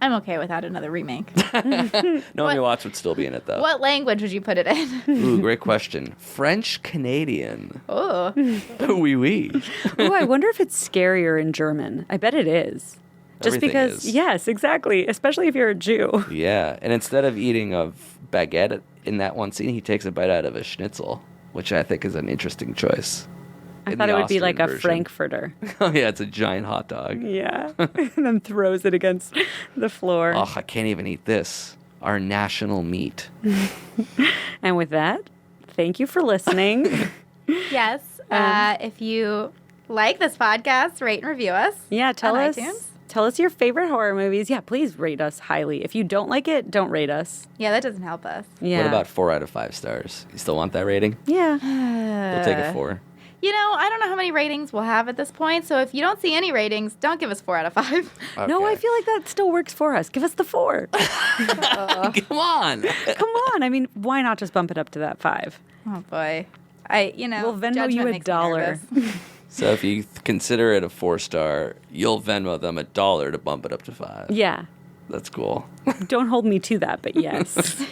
Speaker 4: I'm okay without another remake.
Speaker 3: Naomi Watts would still be in it, though.
Speaker 4: What language would you put it in?
Speaker 3: Ooh, great question. French-Canadian.
Speaker 4: Oh.
Speaker 3: Oui, oui.
Speaker 2: Ooh, I wonder if it's scarier in German. I bet it is. Just
Speaker 3: Everything
Speaker 2: because,
Speaker 3: is.
Speaker 2: yes, exactly. Especially if you're a Jew.
Speaker 3: Yeah, and instead of eating a baguette in that one scene, he takes a bite out of a schnitzel, which I think is an interesting choice.
Speaker 2: I
Speaker 3: in
Speaker 2: thought
Speaker 3: the
Speaker 2: it would be like a
Speaker 3: Austrian version.
Speaker 2: Frankfurter.
Speaker 3: Oh, yeah, it's a giant hot dog.
Speaker 2: Yeah. And then throws it against the floor.
Speaker 3: Oh, I can't even eat this. Our national meat.
Speaker 2: And with that, thank you for listening.
Speaker 4: Yes. If you like this podcast, rate and review us.
Speaker 2: Yeah, tell
Speaker 4: on
Speaker 2: us.
Speaker 4: iTunes.
Speaker 2: Tell us your favorite horror movies. Yeah, please rate us highly. If you don't like it, don't rate us.
Speaker 4: Yeah, that doesn't help us.
Speaker 2: Yeah.
Speaker 3: What about 4 out of 5 stars? You still want that rating?
Speaker 2: Yeah.
Speaker 3: We'll take a 4.
Speaker 4: You know, I don't know how many ratings we'll have at this point, so if you don't see any ratings, don't give us 4 out of 5.
Speaker 2: No, I
Speaker 3: Okay.
Speaker 2: feel like that still works for us. Give us the 4.
Speaker 3: Come on.
Speaker 2: Come on. I mean, why not just bump it up to that 5?
Speaker 4: Oh, boy.
Speaker 2: We'll Venmo
Speaker 4: judgment
Speaker 2: you
Speaker 4: makes me
Speaker 2: $1.
Speaker 4: nervous.
Speaker 3: So if you consider it a 4-star, you'll Venmo them $1 to bump it up to 5.
Speaker 2: Yeah.
Speaker 3: That's cool.
Speaker 2: Don't hold me to that, but yes.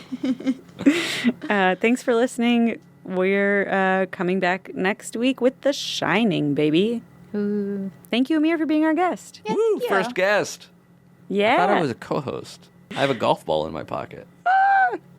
Speaker 2: Thanks for listening. We're coming back next week with The Shining, baby.
Speaker 4: Ooh.
Speaker 2: Thank you, Amir, for being our guest.
Speaker 4: Yeah,
Speaker 3: Woo,
Speaker 4: thank you.
Speaker 3: first guest.
Speaker 2: Yeah.
Speaker 3: I thought I was a co-host. I have a golf ball in my pocket.